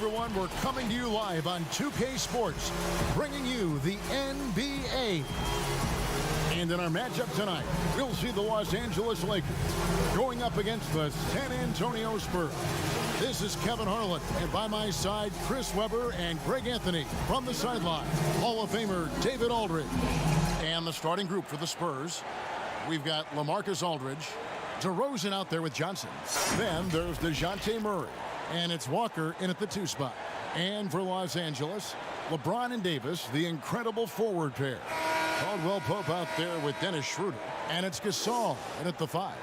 everyone. We're coming to you live on 2K Sports, bringing you the NBA. And in our matchup tonight, we'll see the Los Angeles Lakers going up against the San Antonio Spurs. This is Kevin Harlan, and by my side, Chris Webber and Greg Anthony from the sideline. Hall of Famer David Aldridge. And the starting group for the Spurs, we've got LaMarcus Aldridge, DeRozan out there with Johnson. Then there's DeJounte Murray, and it's Walker in at the 2 spot. And for Los Angeles, LeBron and Davis, the incredible forward pair. Caldwell Pope out there with Dennis Schroeder, and it's Gasol in at the 5.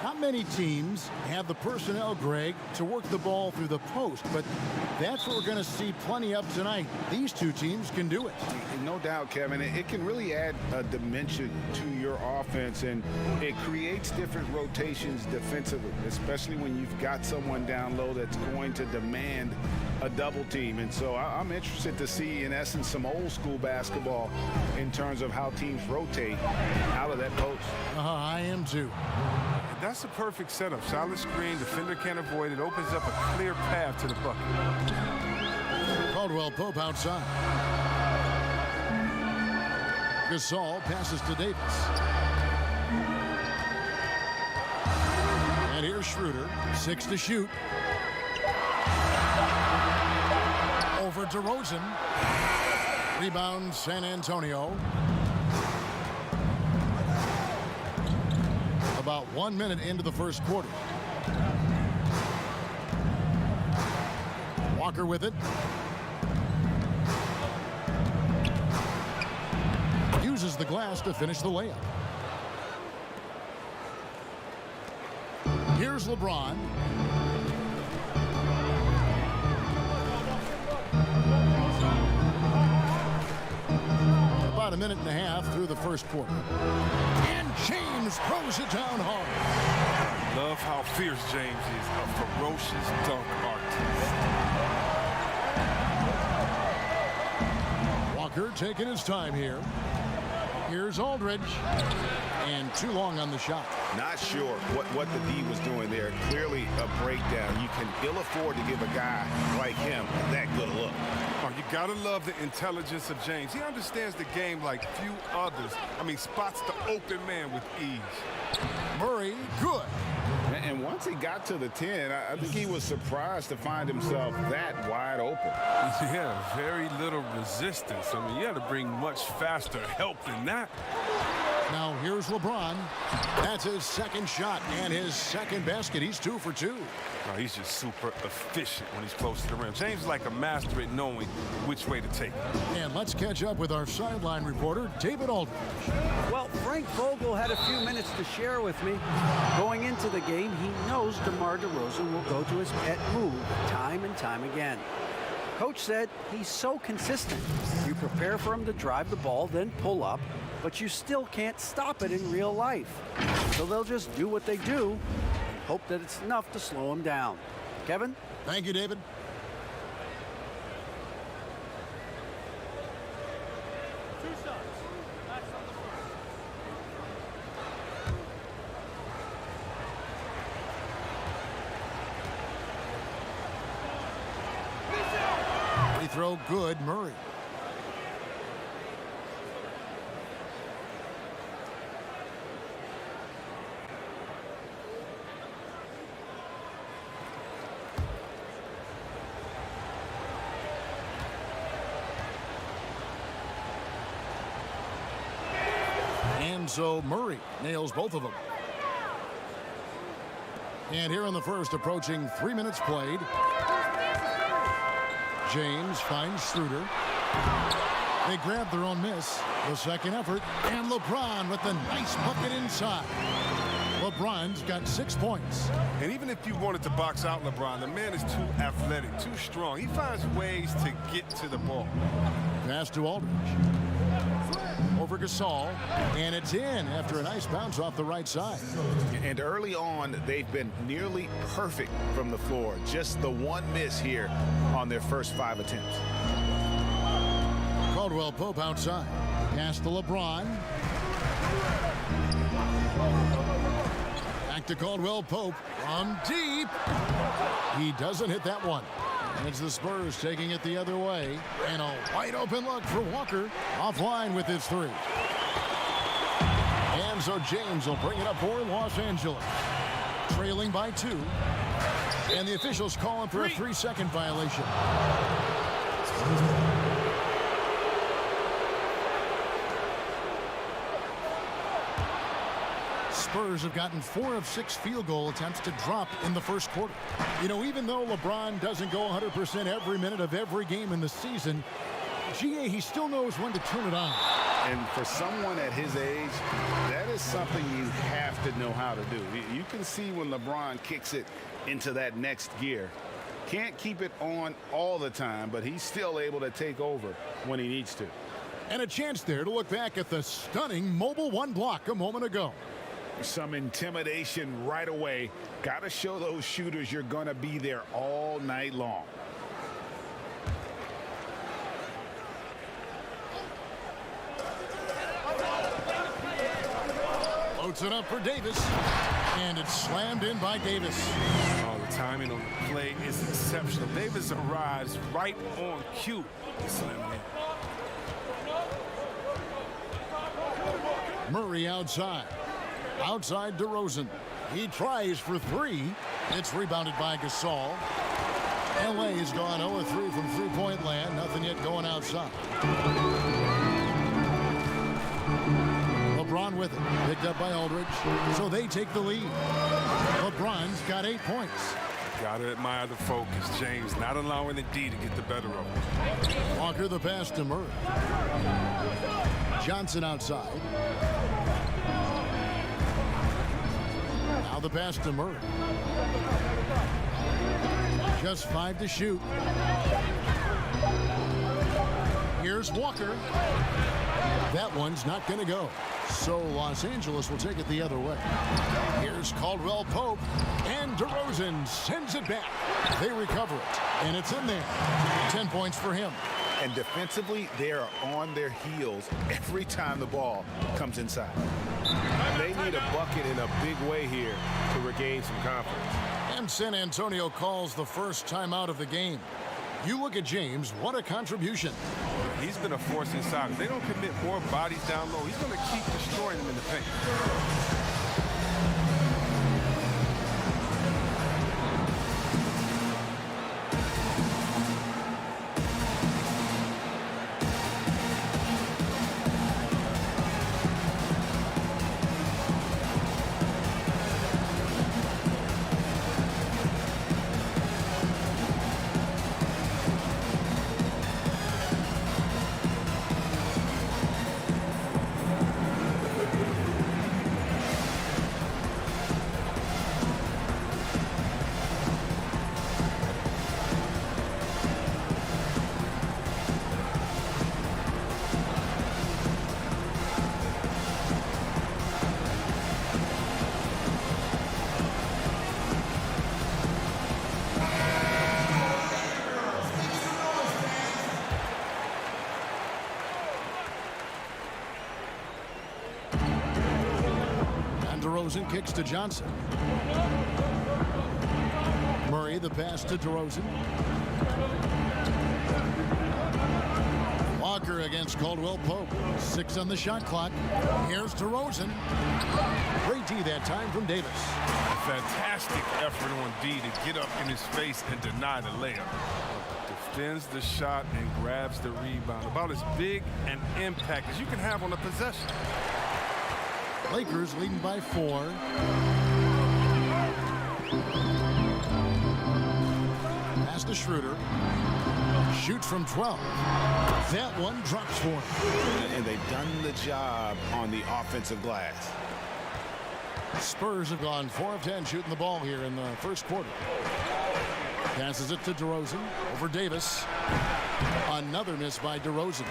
Not many teams have the personnel, Greg, to work the ball through the post, but that's what we're going to see plenty of tonight. These two teams can do it. No doubt, Kevin. It can really add a dimension to your offense, and it creates different rotations defensively, especially when you've got someone down low that's going to demand a double team. And so I'm interested to see, in essence, some old school basketball in terms of how teams rotate out of that post. I am too. That's a perfect setup. Solid screen, defender can't avoid it. Opens up a clear path to the bucket. Caldwell Pope outside. Gasol passes to Davis. And here's Schroeder, 6 to shoot. Over DeRozan. Rebound San Antonio. About 1 minute into the first quarter. Walker with it. Uses the glass to finish the layup. Here's LeBron. About a minute and a half through the first quarter. And James throws it down hard. Love how fierce James is. A ferocious dunk artist. Walker taking his time here. Here's Aldridge. And too long on the shot. Not sure what the D was doing there. Clearly a breakdown. You can ill afford to give a guy like him that good a look. Oh, you gotta love the intelligence of James. He understands the game like few others. I mean, spots the open man with ease. Murray, good. And once he got to the 10, I think he was surprised to find himself that wide open. Yeah, very little resistance. I mean, you had to bring much faster help than that. Now here's LeBron. That's his second shot and his second basket. He's 2 for 2. No, he's just super efficient when he's close to the rim. James is like a master at knowing which way to take it. And let's catch up with our sideline reporter, David Aldridge. Well, Frank Vogel had a few minutes to share with me. Going into the game, he knows DeMar DeRozan will go to his pet move time and time again. Coach said he's so consistent. You prepare for him to drive the ball, then pull up, but you still can't stop it in real life. So they'll just do what they do and hope that it's enough to slow him down. Kevin? Thank you, David. Free throw good, Murray. And so Murray nails both of them. And here in the first, approaching 3 minutes played. James finds Schroeder. They grab their own miss. The second effort. And LeBron with the nice bucket inside. LeBron's got 6 points. And even if you wanted to box out LeBron, the man is too athletic, too strong. He finds ways to get to the ball. Pass to Aldridge. Over Gasol, and it's in after a nice bounce off the right side. And early on, they've been nearly perfect from the floor. Just the one miss here on their first 5 attempts. Caldwell Pope outside. Pass to LeBron. Back to Caldwell Pope from deep. He doesn't hit that one. And it's the Spurs taking it the other way. And a wide open look for Walker. Offline with his three. And so James will bring it up for Los Angeles. Trailing by 2. And the officials calling for a 3-second violation. Spurs have gotten 4 of 6 field goal attempts to drop in the first quarter. You know, even though LeBron doesn't go 100% every minute of every game in the season, he still knows when to turn it on. And for someone at his age, that is something you have to know how to do. You can see when LeBron kicks it into that next gear. Can't keep it on all the time, but he's still able to take over when he needs to. And a chance there to look back at the stunning mobile 1 block a moment ago. Some intimidation right away. Got to show those shooters you're going to be there all night long. Floats it up for Davis. And it's slammed in by Davis. Oh, the timing on the play is exceptional. Davis arrives right on cue. Slam it in. Murray outside. Outside DeRozan. He tries for 3. It's rebounded by Gasol. LA has gone 0-3 from three-point land. Nothing yet going outside. LeBron with it. Picked up by Aldridge. So they take the lead. LeBron's got 8 points. Gotta admire the focus. James not allowing the D to get the better of him. Walker the pass to Murray. Johnson outside. Now the pass to Murray. Just 5 to shoot. Here's Walker. That one's not going to go. So Los Angeles will take it the other way. Here's Caldwell Pope. And DeRozan sends it back. They recover it. And it's in there. 10 points for him. And defensively, they are on their heels every time the ball comes inside. They need a bucket in a big way here to regain some confidence. And San Antonio calls the first timeout of the game. You look at James, what a contribution. He's been a force inside. If they don't commit more bodies down low, he's going to keep destroying them in the paint. DeRozan kicks to Johnson. Murray the pass to DeRozan. Walker against Caldwell Pope. 6 on the shot clock. Here's DeRozan. Great D that time from Davis. A fantastic effort on D to get up in his face and deny the layup. Defends the shot and grabs the rebound. About as big an impact as you can have on a possession. Lakers leading by 4. Pass to Schroeder. Shoots from 12. That one drops for him. And they've done the job on the offensive glass. Spurs have gone 4 of 10 shooting the ball here in the first quarter. Passes it to DeRozan over Davis. Another miss by DeRozan.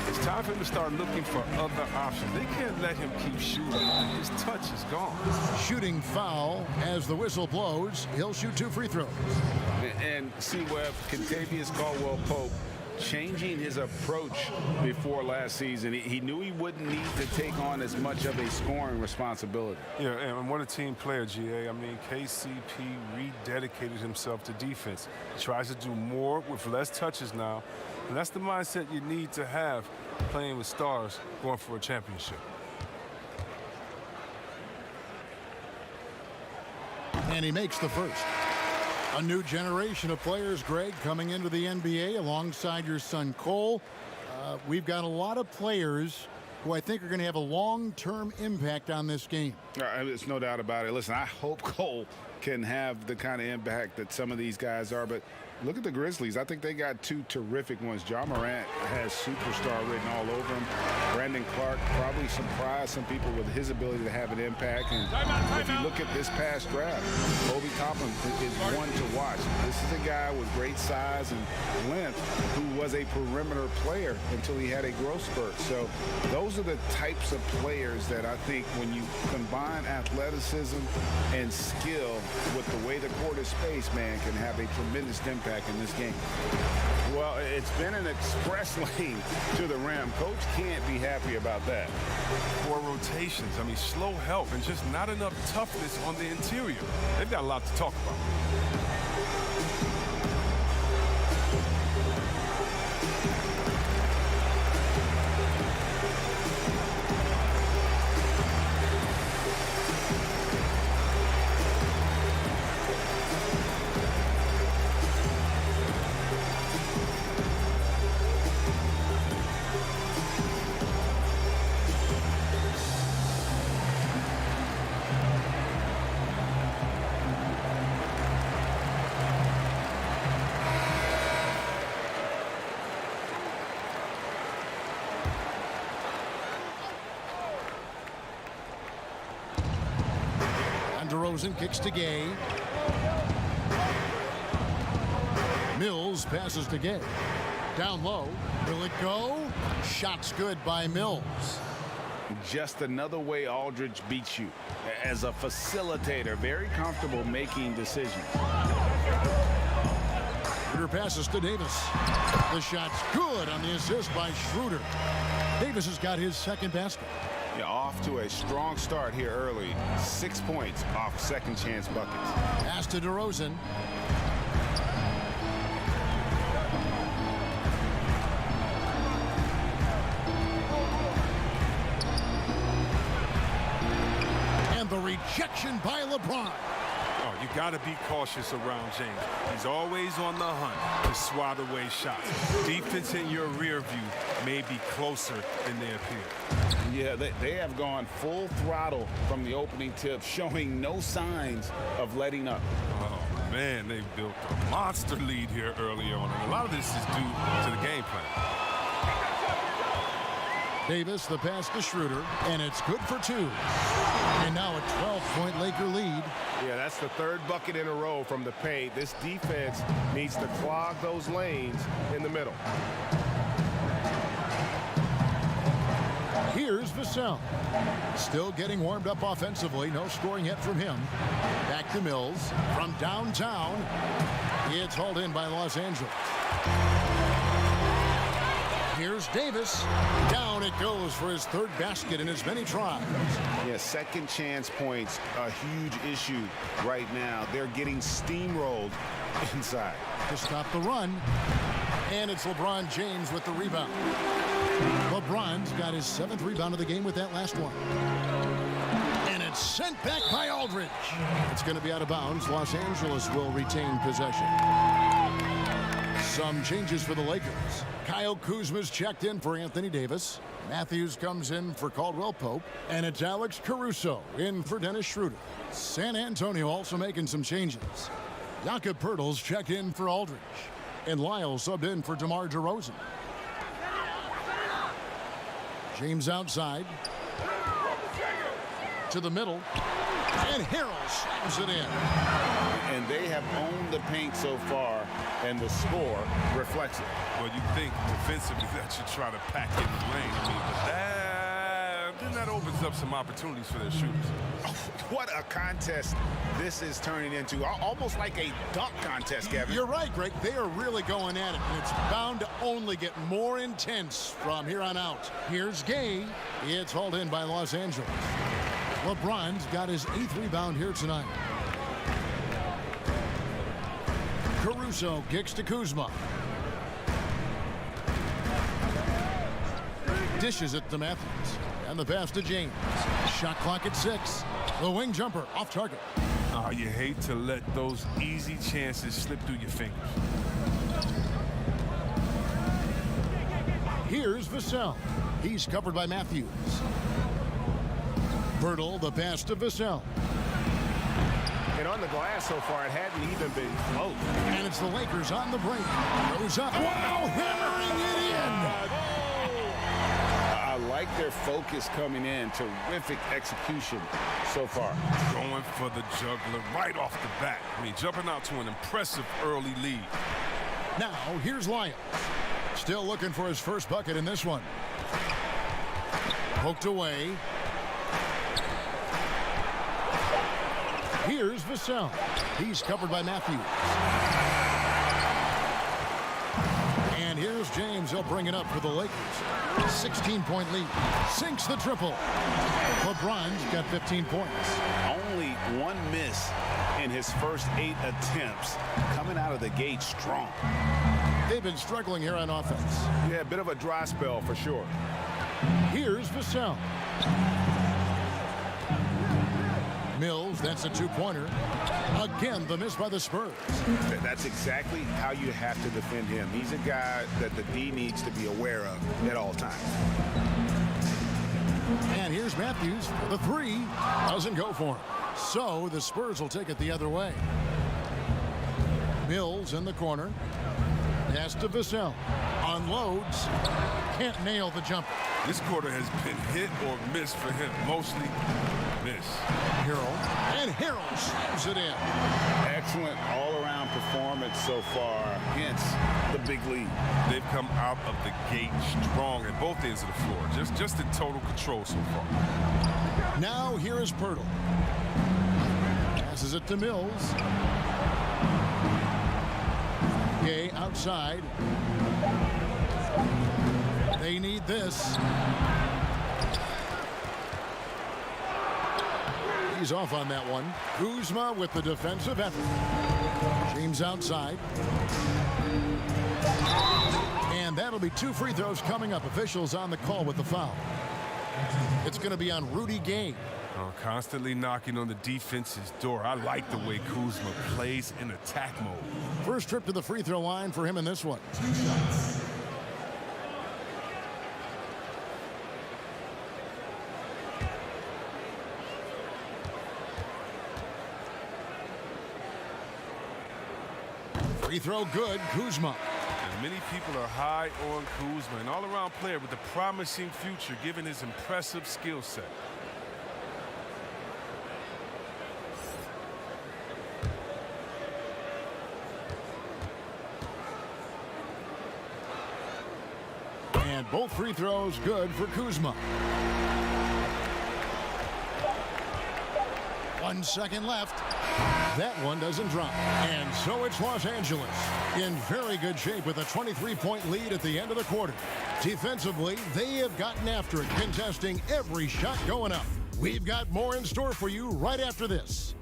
It's time for him to start looking for other options. They can't let him keep shooting. His touch is gone. Shooting foul as the whistle blows. He'll shoot 2 free throws. And see, Webb, Kentavious Caldwell Pope changing his approach before last season. He knew he wouldn't need to take on as much of a scoring responsibility. Yeah, and what a team player, GA. I mean, KCP rededicated himself to defense. He tries to do more with less touches now, and that's the mindset you need to have playing with stars going for a championship. And he makes the first. A new generation of players, Greg, coming into the NBA alongside your son Cole. We've got a lot of players who I think are going to have a long-term impact on this game. There's no doubt about it. Listen, I hope Cole can have the kind of impact that some of these guys are, but look at the Grizzlies. I think they got two terrific ones. Ja Morant has superstar written all over him. Brandon Clark probably surprised some people with his ability to have an impact. And if you look at this past draft, Obi Toppin is one to watch. This is a guy with great size and length who was a perimeter player until he had a growth spurt. So those are the types of players that I think when you combine athleticism and skill with the way the court is spaced, man, can have a tremendous impact in this game. Well, it's been an express lane to the rim. Coach can't be happy about that. 4 rotations. I mean, slow help and just not enough toughness on the interior. They've got a lot to talk about. DeRozan kicks to Gay. Mills passes to Gay. Down low. Will it go? Shot's good by Mills. Just another way Aldridge beats you. As a facilitator, very comfortable making decisions. Schroeder passes to Davis. The shot's good on the assist by Schroeder. Davis has got his second basket. Yeah, off to a strong start here early. 6 points off second chance buckets. Pass to DeRozan. And the rejection by LeBron. Oh, you got to be cautious around James. He's always on the hunt to swat away shots. Defense in your rear view may be closer than they appear. Yeah, they have gone full throttle from the opening tip, showing no signs of letting up. Oh, man, they built a monster lead here early on. And a lot of this is due to the game plan. Davis, the pass to Schroeder, and it's good for 2. And now a 12-point Laker lead. Yeah, that's the third bucket in a row from the paint. This defense needs to clog those lanes in the middle. Here's Vassell. Still getting warmed up offensively. No scoring yet from him. Back to Mills. From downtown, it's hauled in by Los Angeles. Here's Davis. Down it goes for his third basket in as many tries. Yeah, second chance points, a huge issue right now. They're getting steamrolled inside. To stop the run. And it's LeBron James with the rebound. LeBron's got his 7th rebound of the game with that last one. And it's sent back by Aldridge. It's going to be out of bounds. Los Angeles will retain possession. Some changes for the Lakers. Kyle Kuzma's checked in for Anthony Davis. Matthews comes in for Caldwell Pope. And it's Alex Caruso in for Dennis Schroeder. San Antonio also making some changes. Jakob Poeltl's checked in for Aldridge. And Lyle subbed in for DeMar DeRozan. James outside. To the middle. And Harrell slams it in. And they have owned the paint so far, and the score reflects it. Well, you think defensively that you try to pack in the lane. I mean, but then that opens up some opportunities for their shooters. What a contest this is turning into. Almost like a dunk contest, Kevin. You're right, Greg. They are really going at it, and it's bound to only get more intense from here on out. Here's Gay. It's hauled in by Los Angeles. LeBron's got his 8th rebound here tonight. Caruso kicks to Kuzma. Dishes it to Matthews. And the pass to James. Shot clock at 6. The wing jumper off target. Oh, you hate to let those easy chances slip through your fingers. Here's Vassell. He's covered by Matthews. Bertle, the pass to Vassell. And on the glass so far, it hadn't even been close. And it's the Lakers on the break. Goes up. Wow, hammering it in. I like their focus coming in. Terrific execution so far. Going for the juggler right off the bat. I mean, jumping out to an impressive early lead. Now, here's Lyons. Still looking for his first bucket in this one. Poked away. Here's Vassell. He's covered by Matthews. And here's James. He'll bring it up for the Lakers. 16-point lead. Sinks the triple. LeBron's got 15 points. Only one miss in his first 8 attempts. Coming out of the gate strong. They've been struggling here on offense. Yeah, a bit of a dry spell for sure. Here's Vassell. Mills, that's a 2-pointer. Again, the miss by the Spurs. That's exactly how you have to defend him. He's a guy that the D needs to be aware of at all times. And here's Matthews for the 3. Doesn't go for him. So the Spurs will take it the other way. Mills in the corner. Pass to Vassell. Unloads. Can't nail the jumper. This quarter has been hit or miss for him. Mostly miss. Harrell. And Harrell slams it in. Excellent all-around performance so far, hence the big lead. They've come out of the gate strong at both ends of the floor. Just in total control so far. Now here is Bertle. Passes it to Mills. Gay outside. They need this. He's off on that one. Kuzma with the defensive effort. James outside. And that'll be 2 free throws coming up. Officials on the call with the foul. It's going to be on Rudy Gay. Oh, constantly knocking on the defense's door. I like the way Kuzma plays in attack mode. First trip to the free throw line for him in this one. Free throw good, Kuzma. And many people are high on Kuzma, an all-around player with a promising future given his impressive skill set. And both free throws good for Kuzma. 1 second left. That one doesn't drop. And so it's Los Angeles in very good shape with a 23-point lead at the end of the quarter. Defensively, they have gotten after it, contesting every shot going up. We've got more in store for you right after this.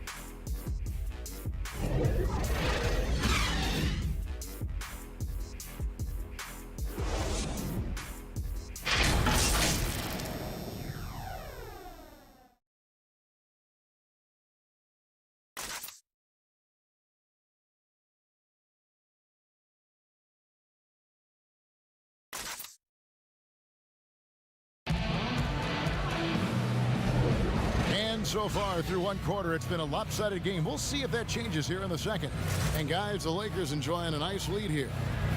So far through one quarter, it's been a lopsided game. We'll see if that changes here in the second. And guys, the Lakers enjoying a nice lead here.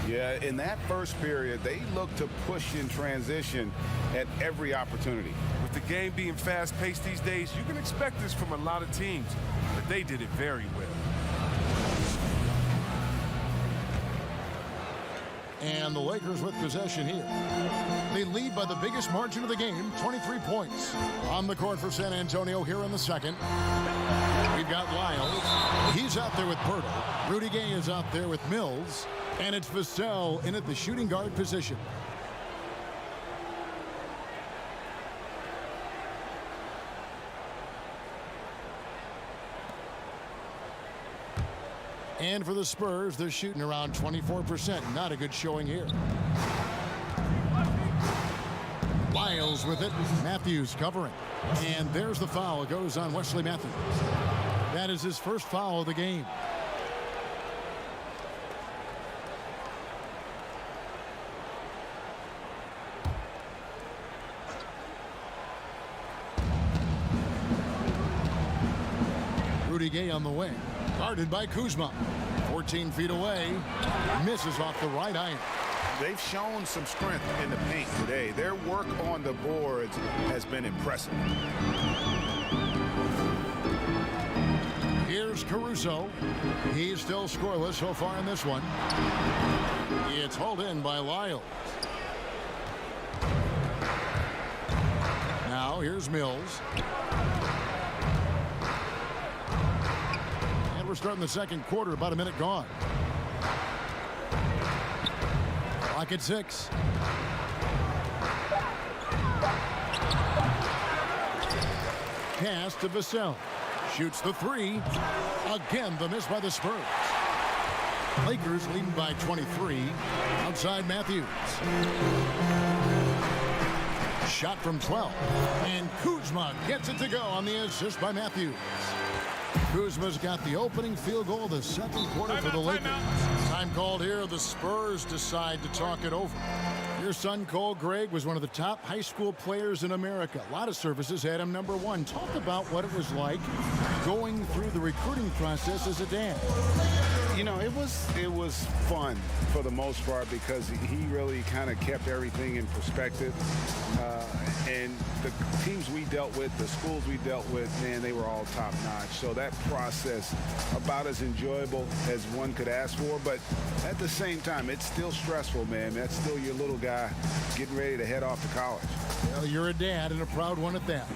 Yeah, in that first period, they look to push in transition at every opportunity. With the game being fast-paced these days, you can expect this from a lot of teams, but they did it very well. And the Lakers with possession here. They lead by the biggest margin of the game, 23 points. On the court for San Antonio here in the second. We've got Lyles. He's out there with Pirtle. Rudy Gay is out there with Mills. And it's Vassell in at the shooting guard position. And for the Spurs, they're shooting around 24%. Not a good showing here. Lyles with it. Matthews covering. And there's the foul. It goes on Wesley Matthews. That is his first foul of the game. Rudy Gay on the wing. Guarded by Kuzma. 14 feet away. Misses off the right iron. They've shown some strength in the paint today. Their work on the boards has been impressive. Here's Caruso. He's still scoreless so far in this one. It's hauled in by Lyles. Now here's Mills. And we're starting the second quarter, about a minute gone. Clock at 6. Pass to Vassell. Shoots the three. Again, the miss by the Spurs. Lakers leading by 23. Outside Matthews. Shot from 12. And Kuzma gets it to go on the assist by Matthews. Kuzma's got the opening field goal of the second quarter for the Lakers. Time called here. The Spurs decide to talk it over. Your son, Cole Gregg, was one of the top high school players in America. A lot of services had him number one. Talk about what it was like going through the recruiting process as a dad. You know, it was fun for the most part because he really kind of kept everything in perspective. And the teams we dealt with, the schools we dealt with, man, they were all top-notch. So that process, about as enjoyable as one could ask for. But at the same time, it's still stressful, man. That's still your little guy getting ready to head off to college. Well, you're a dad and a proud one at that.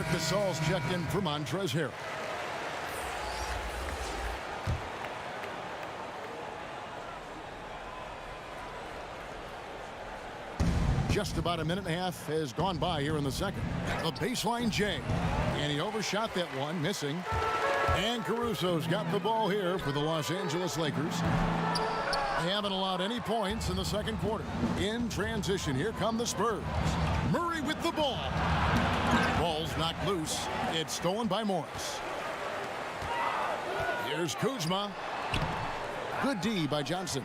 Gasol's checked in for Montrezl Harrell. Just about a minute and a half has gone by here in the second. The baseline J. And he overshot that one, missing. And Caruso's got the ball here for the Los Angeles Lakers. They haven't allowed any points in the second quarter. In transition, here come the Spurs. Murray with the ball. Ball's knocked loose. It's stolen by Morris. Here's Kuzma. Good D by Johnson.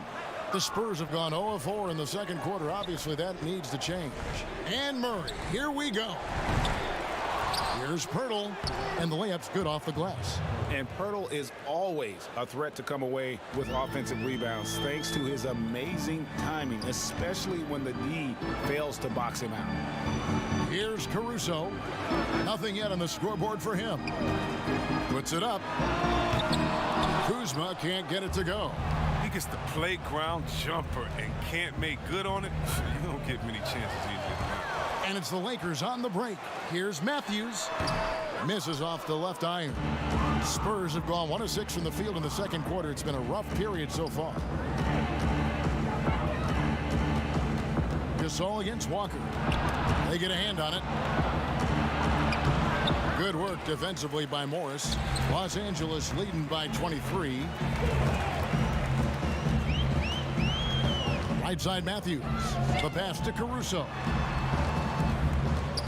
The Spurs have gone 0-4 in the second quarter. Obviously, that needs to change. And Murray, here we go. Here's Pirtle, and the layup's good off the glass. And Pirtle is always a threat to come away with offensive rebounds thanks to his amazing timing, especially when the D fails to box him out. Here's Caruso. Nothing yet on the scoreboard for him. Puts it up. Kuzma can't get it to go. He gets the playground jumper and can't make good on it. You don't get many chances easily. And it's the Lakers on the break. Here's Matthews. Misses off the left iron. Spurs have gone 1 of 6 from the field in the second quarter. It's been a rough period so far. Gasol against Walker. They get a hand on it. Good work defensively by Morris. Los Angeles leading by 23. Right side Matthews. The pass to Caruso.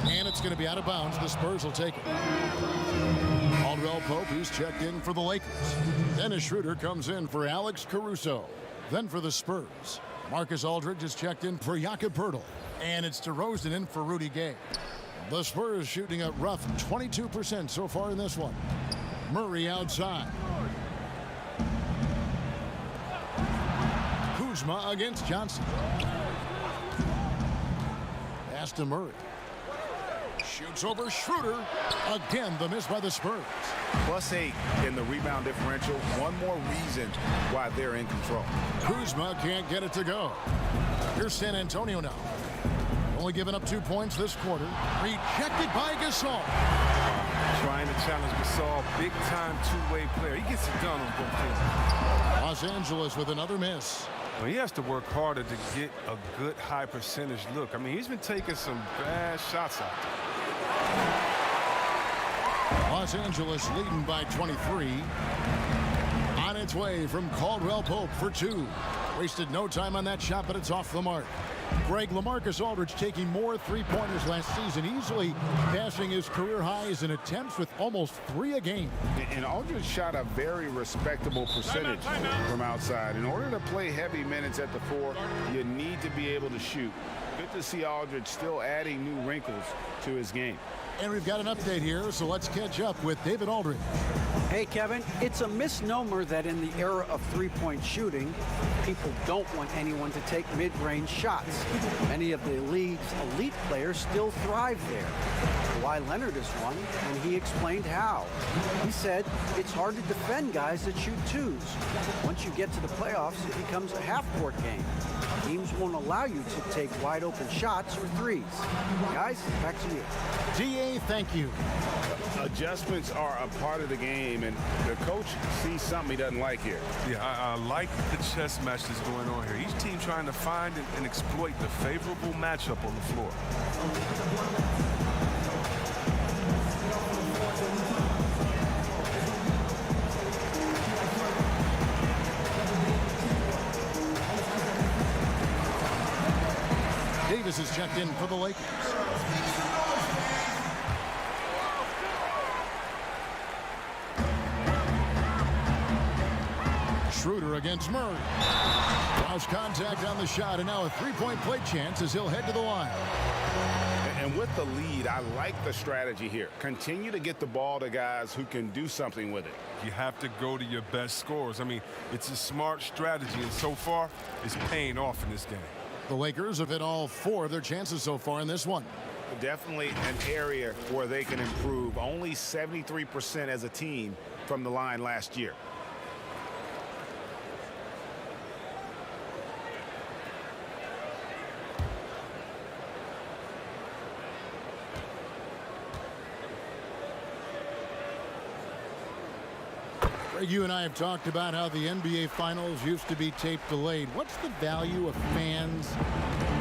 And it's going to be out of bounds. The Spurs will take it. Caldwell Pope, he's checked in for the Lakers. Dennis Schroeder comes in for Alex Caruso. Then for the Spurs, Marcus Aldridge is checked in for Jakob Poeltl. And it's DeRozan in for Rudy Gay. The Spurs shooting a rough 22% so far in this one. Murray outside. Kuzma against Johnson. Pass to Murray. Shoots over Schroeder. Again, the miss by the Spurs. +8 in the rebound differential. One more reason why they're in control. Kuzma can't get it to go. Here's San Antonio now. Only giving up 2 points this quarter. Rejected by Gasol. Trying to challenge Gasol, big-time two-way player. He gets it done on both teams. Los Angeles with another miss. Well, he has to work harder to get a good high percentage look. I mean, he's been taking some bad shots out there. Los Angeles leading by 23. On its way from Caldwell Pope for 2. Wasted no time on that shot, but it's off the mark. Greg, LaMarcus Aldridge taking more three-pointers last season, easily passing his career highs in attempts with almost 3 a game. And Aldridge shot a very respectable percentage from outside. In order to play heavy minutes at the 4, you need to be able to shoot. Good to see Aldridge still adding new wrinkles to his game. And we've got an update here, so let's catch up with David Aldridge. Hey, Kevin, it's a misnomer that in the era of three-point shooting, people don't want anyone to take mid-range shots. Many of the league's elite players still thrive there. Kawhi Leonard is one, and he explained how. He said, it's hard to defend guys that shoot twos. Once you get to the playoffs, it becomes a half-court game. Teams won't allow you to take wide-open shots or threes. Guys, back to you. DA, thank you. Adjustments are a part of the game, and the coach sees something he doesn't like here. Yeah, I like the chess match that's going on here. Each team trying to find and exploit the favorable matchup on the floor. Davis is checked in for the Lakers. Schroeder against Murray. Lost contact on the shot, and now a three-point play chance as he'll head to the line. And with the lead, I like the strategy here. Continue to get the ball to guys who can do something with it. You have to go to your best scorers. I mean, it's a smart strategy, and so far, it's paying off in this game. The Lakers have hit all 4 of their chances so far in this one. Definitely an area where they can improve. Only 73% as a team from the line last year. Greg, you and I have talked about how the NBA Finals used to be tape delayed. What's the value of fans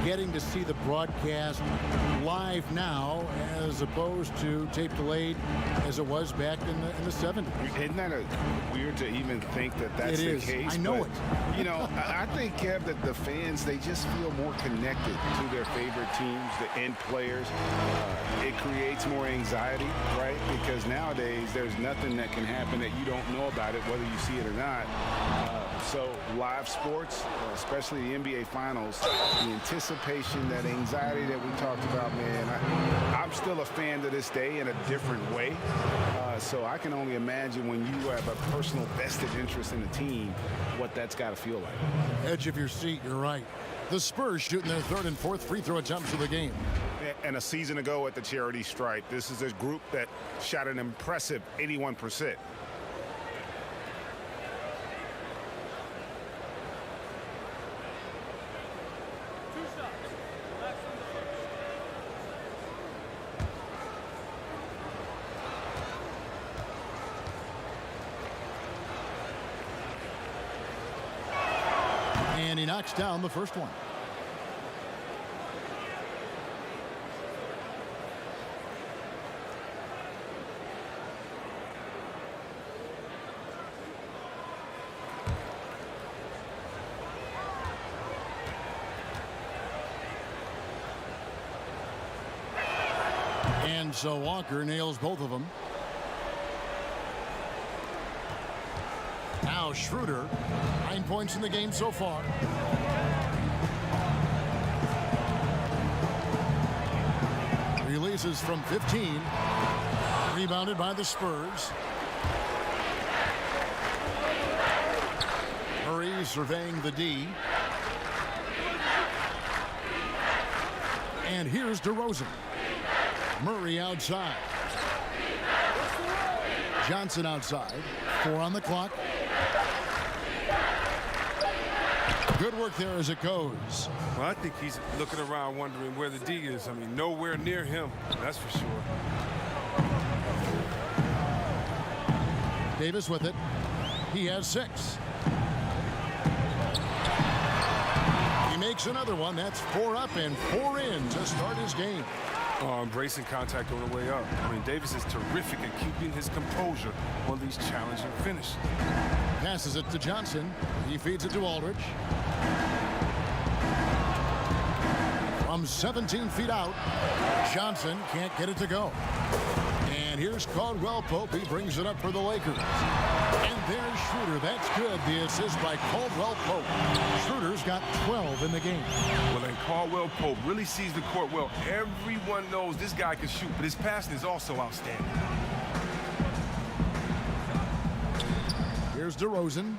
getting to see the broadcast live now as opposed to tape delayed as it was back in the 70s? Isn't that weird to even think that that's the case? I know it. You know, I think, Kev, that the fans, they just feel more connected to their favorite teams, the end players. It creates more anxiety, right? Because nowadays there's nothing that can happen that you don't know about it, whether you see it or not. So live sports, especially the NBA Finals, the anticipation, that anxiety that we talked about, man, I'm still a fan to this day in a different way. So I can only imagine when you have a personal vested interest in the team, what that's got to feel like. Edge of your seat, you're right. The Spurs shooting their 3rd and 4th free throw attempts of the game. And a season ago at the charity stripe, this is a group that shot an impressive 81%. And he knocks down the first one. And so Walker nails both of them. Now Schroeder, 9 points in the game so far. misses from 15. Rebounded by the Spurs. Murray surveying the D. And here's DeRozan. Murray outside. Johnson outside. 4 on the clock. Good work there as it goes. Well, I think he's looking around wondering where the D is. I mean, nowhere near him, that's for sure. Davis with it. He has 6. He makes another one. That's 4 up and 4 in to start his game. Embracing contact on the way up. I mean, Davis is terrific at keeping his composure on these challenging finishes. Passes it to Johnson. He feeds it to Aldridge. From 17 feet out, Johnson can't get it to go. And here's Caldwell Pope. He brings it up for the Lakers. And there's Schroeder. That's good. The assist by Caldwell Pope. Schroeder's got 12 in the game. Well, and Caldwell Pope really sees the court well. Everyone knows this guy can shoot, but his passing is also outstanding. Here's DeRozan.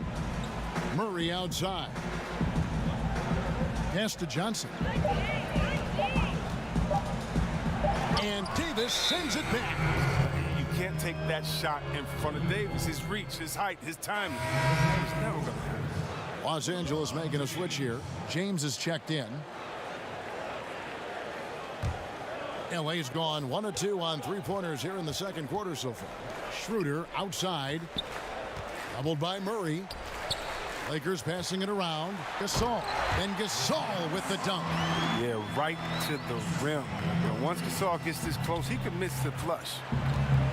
Murray outside. Pass to Johnson. And Davis sends it back. You can't take that shot in front of Davis. His reach, his height, his timing. It's never going to happen. Los Angeles making a switch here. James is checked in. LA's gone 1 of 2 on 3-pointers here in the second quarter so far. Schroeder outside. Doubled by Murray. Lakers passing it around. Gasol. And Gasol with the dunk. Yeah, right to the rim. But once Gasol gets this close, he can miss the flush.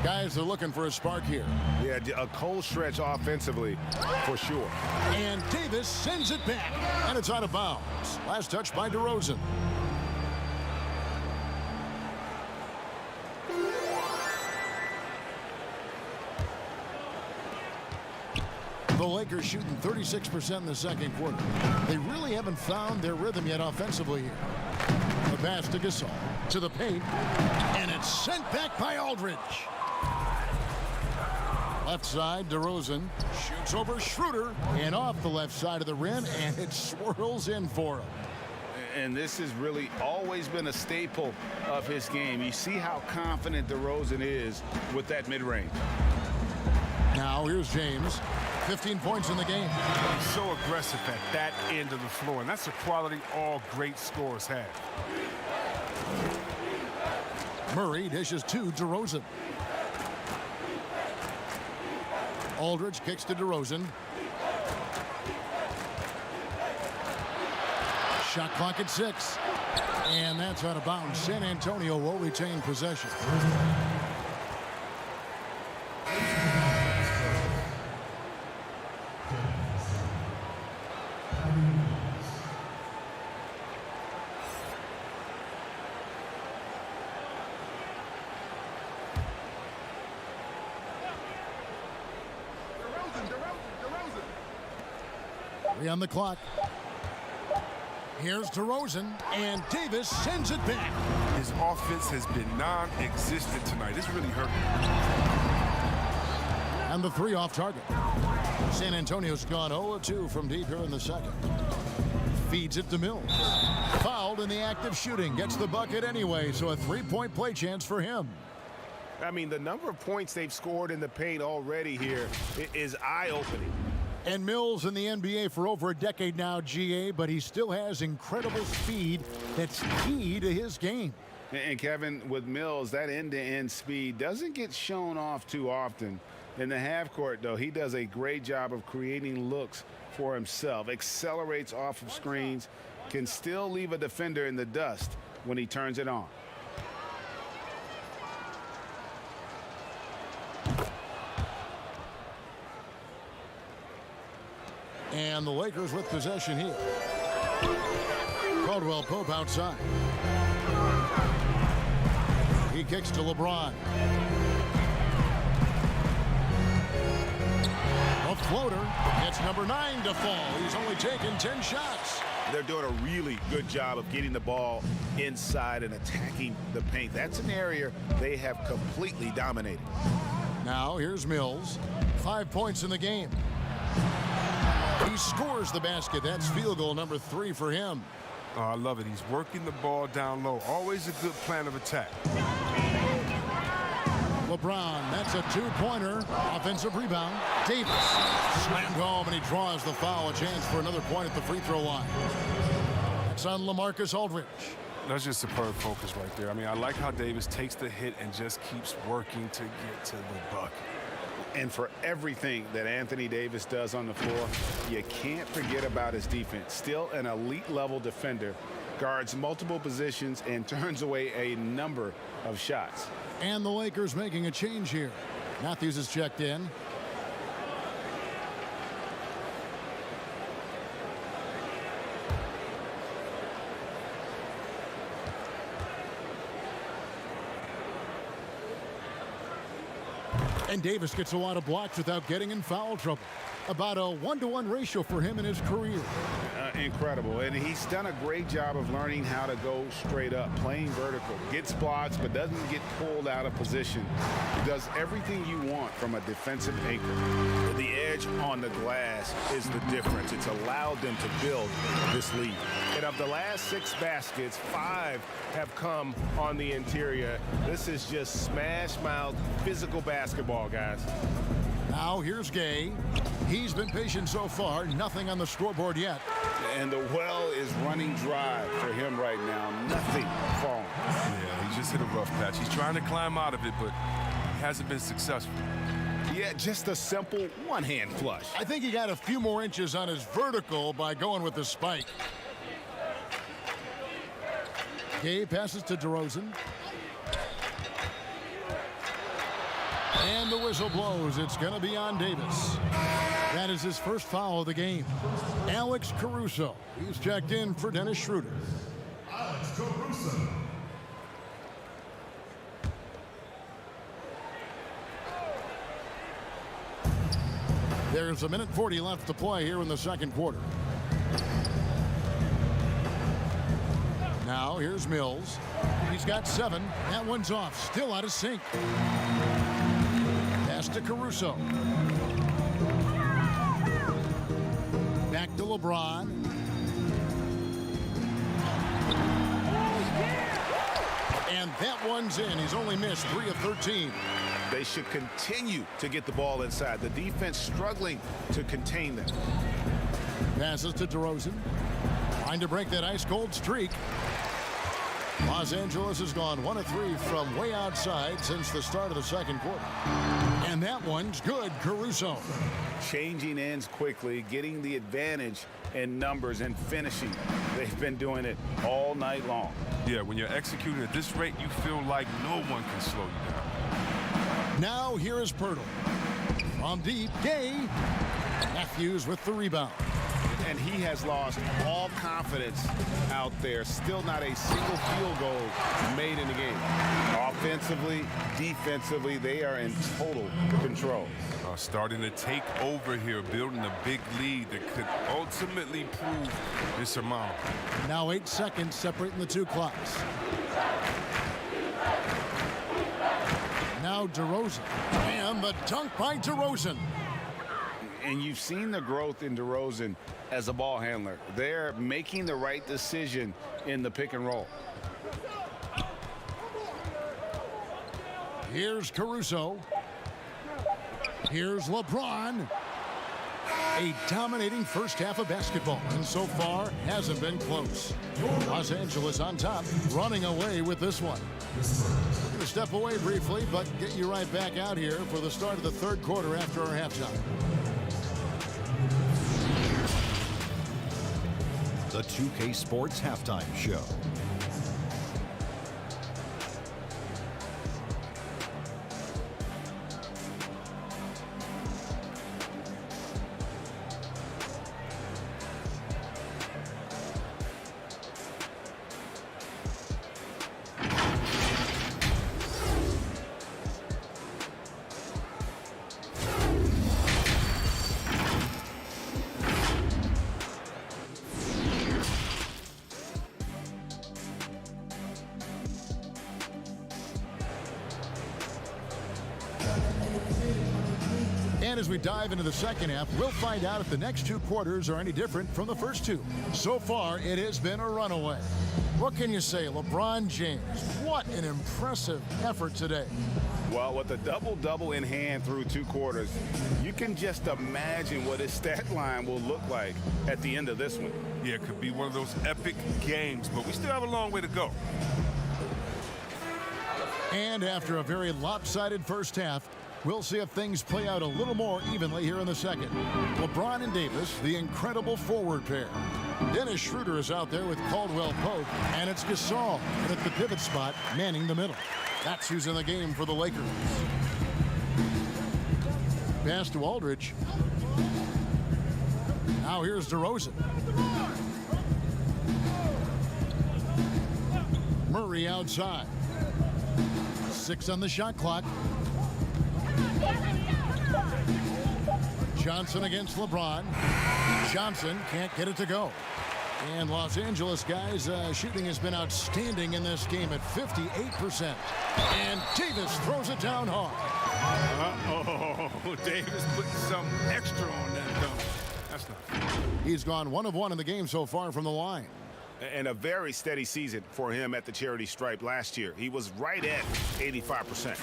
Guys are looking for a spark here. Yeah, a cold stretch offensively, for sure. And Davis sends it back. And it's out of bounds. Last touch by DeRozan. The Lakers shooting 36% in the second quarter. They really haven't found their rhythm yet offensively here. The pass to Gasol. To the paint. And it's sent back by Aldridge. Left side, DeRozan shoots over Schroeder and off the left side of the rim, and it swirls in for him. And this has really always been a staple of his game. You see how confident DeRozan is with that mid-range. Now here's James. 15 points in the game. He's so aggressive at that end of the floor, and that's a quality all great scorers have. Murray dishes to DeRozan. Aldridge kicks to DeRozan. Shot clock at 6. And that's out of bounds. San Antonio will retain possession. On the clock. Here's DeRozan, and Davis sends it back. His offense has been non-existent tonight. It's really hurting. And the 3 off target. San Antonio's gone 0-2 from deep here in the second. Feeds it to Mills. Fouled in the act of shooting. Gets the bucket anyway, so a 3-point play chance for him. I mean, the number of points they've scored in the paint already here is eye-opening. And Mills in the NBA for over a decade now, GA, but he still has incredible speed that's key to his game. And Kevin, with Mills, that end-to-end speed doesn't get shown off too often. In the half court, though, he does a great job of creating looks for himself, accelerates off of screens, can still leave a defender in the dust when he turns it on. And the Lakers with possession here. Caldwell Pope outside. He kicks to LeBron. A floater. It's number 9 to fall. He's only taken 10 shots. They're doing a really good job of getting the ball inside and attacking the paint. That's an area they have completely dominated. Now here's Mills. 5 points in the game. He scores the basket. That's field goal number 3 for him. Oh, I love it. He's working the ball down low. Always a good plan of attack. LeBron, that's a 2-pointer. Offensive rebound. Davis slammed home, and he draws the foul. A chance for another point at the free throw line. That's on LaMarcus Aldridge. That's just superb focus right there. I mean, I like how Davis takes the hit and just keeps working to get to the bucket. And for everything that Anthony Davis does on the floor, you can't forget about his defense. Still an elite level defender, guards multiple positions and turns away a number of shots. And the Lakers making a change here. Matthews is checked in. And Davis gets a lot of blocks without getting in foul trouble. About a 1-to-1 ratio for him in his career. Incredible. And he's done a great job of learning how to go straight up, playing vertical. Gets blocks, but doesn't get pulled out of position. He does everything you want from a defensive anchor. The edge on the glass is the difference. It's allowed them to build this lead. And of the last 6 baskets, 5 have come on the interior. This is just smash-mouth physical basketball, guys. Now here's Gay. He's been patient so far. Nothing on the scoreboard yet. And the well is running dry for him right now. Nothing falling. Yeah, he just hit a rough patch. He's trying to climb out of it, but he hasn't been successful. Yeah, just a simple one-hand flush. I think he got a few more inches on his vertical by going with the spike. Gay passes to DeRozan. And the whistle blows. It's going to be on Davis. That is his first foul of the game. Alex Caruso. He's checked in for Dennis Schroeder. Alex Caruso. There's 1:40 left to play here in the second quarter. Now here's Mills. He's got 7. That one's off. Still out of sync. Pass to Caruso. Back to LeBron. And that one's in. He's only missed 3 of 13. They should continue to get the ball inside. The defense struggling to contain them. Passes to DeRozan. Trying to break that ice-cold streak. Los Angeles has gone 1 of 3 from way outside since the start of the second quarter. And that one's good. Caruso. Changing ends quickly, getting the advantage in numbers and finishing. They've been doing it all night long. Yeah, when you're executing at this rate, you feel like no one can slow you down. Now here is Pirtle. From deep, Gay. Matthews with the rebound. And he has lost all confidence out there. Still not a single field goal made in the game. Offensively, defensively, they are in total control. Starting to take over here, building a big lead that could ultimately prove insurmountable. Now 8 seconds separating the two clocks. Now DeRozan. And the dunk by DeRozan. And you've seen the growth in DeRozan as a ball handler. They're making the right decision in the pick and roll. Here's Caruso. Here's LeBron. A dominating first half of basketball, and so far hasn't been close. Los Angeles on top, running away with this one. We're going to step away briefly, but get you right back out here for the start of the third quarter after our halftime. The 2K Sports Halftime Show. And as we dive into the second half, we'll find out if the next two quarters are any different from the first two. So far, it has been a runaway. What can you say, LeBron James? What an impressive effort today. Well, with a double-double in hand through two quarters, you can just imagine what his stat line will look like at the end of this one. Yeah, it could be one of those epic games, but we still have a long way to go. And after a very lopsided first half, we'll see if things play out a little more evenly here in the second. LeBron and Davis, the incredible forward pair. Dennis Schroeder is out there with Caldwell Pope, and it's Gasol at the pivot spot, manning the middle. That's who's in the game for the Lakers. Pass to Aldridge. Now here's DeRozan. Murray outside. 6 on the shot clock. Johnson against LeBron. Johnson can't get it to go. And Los Angeles guys, shooting has been outstanding in this game at 58%. And Davis throws it down hard. Uh-oh, Davis putting something extra on that dunk. That's not. He's gone 1 of 1 in the game so far from the line. And a very steady season for him at the charity stripe last year. He was right at 85%.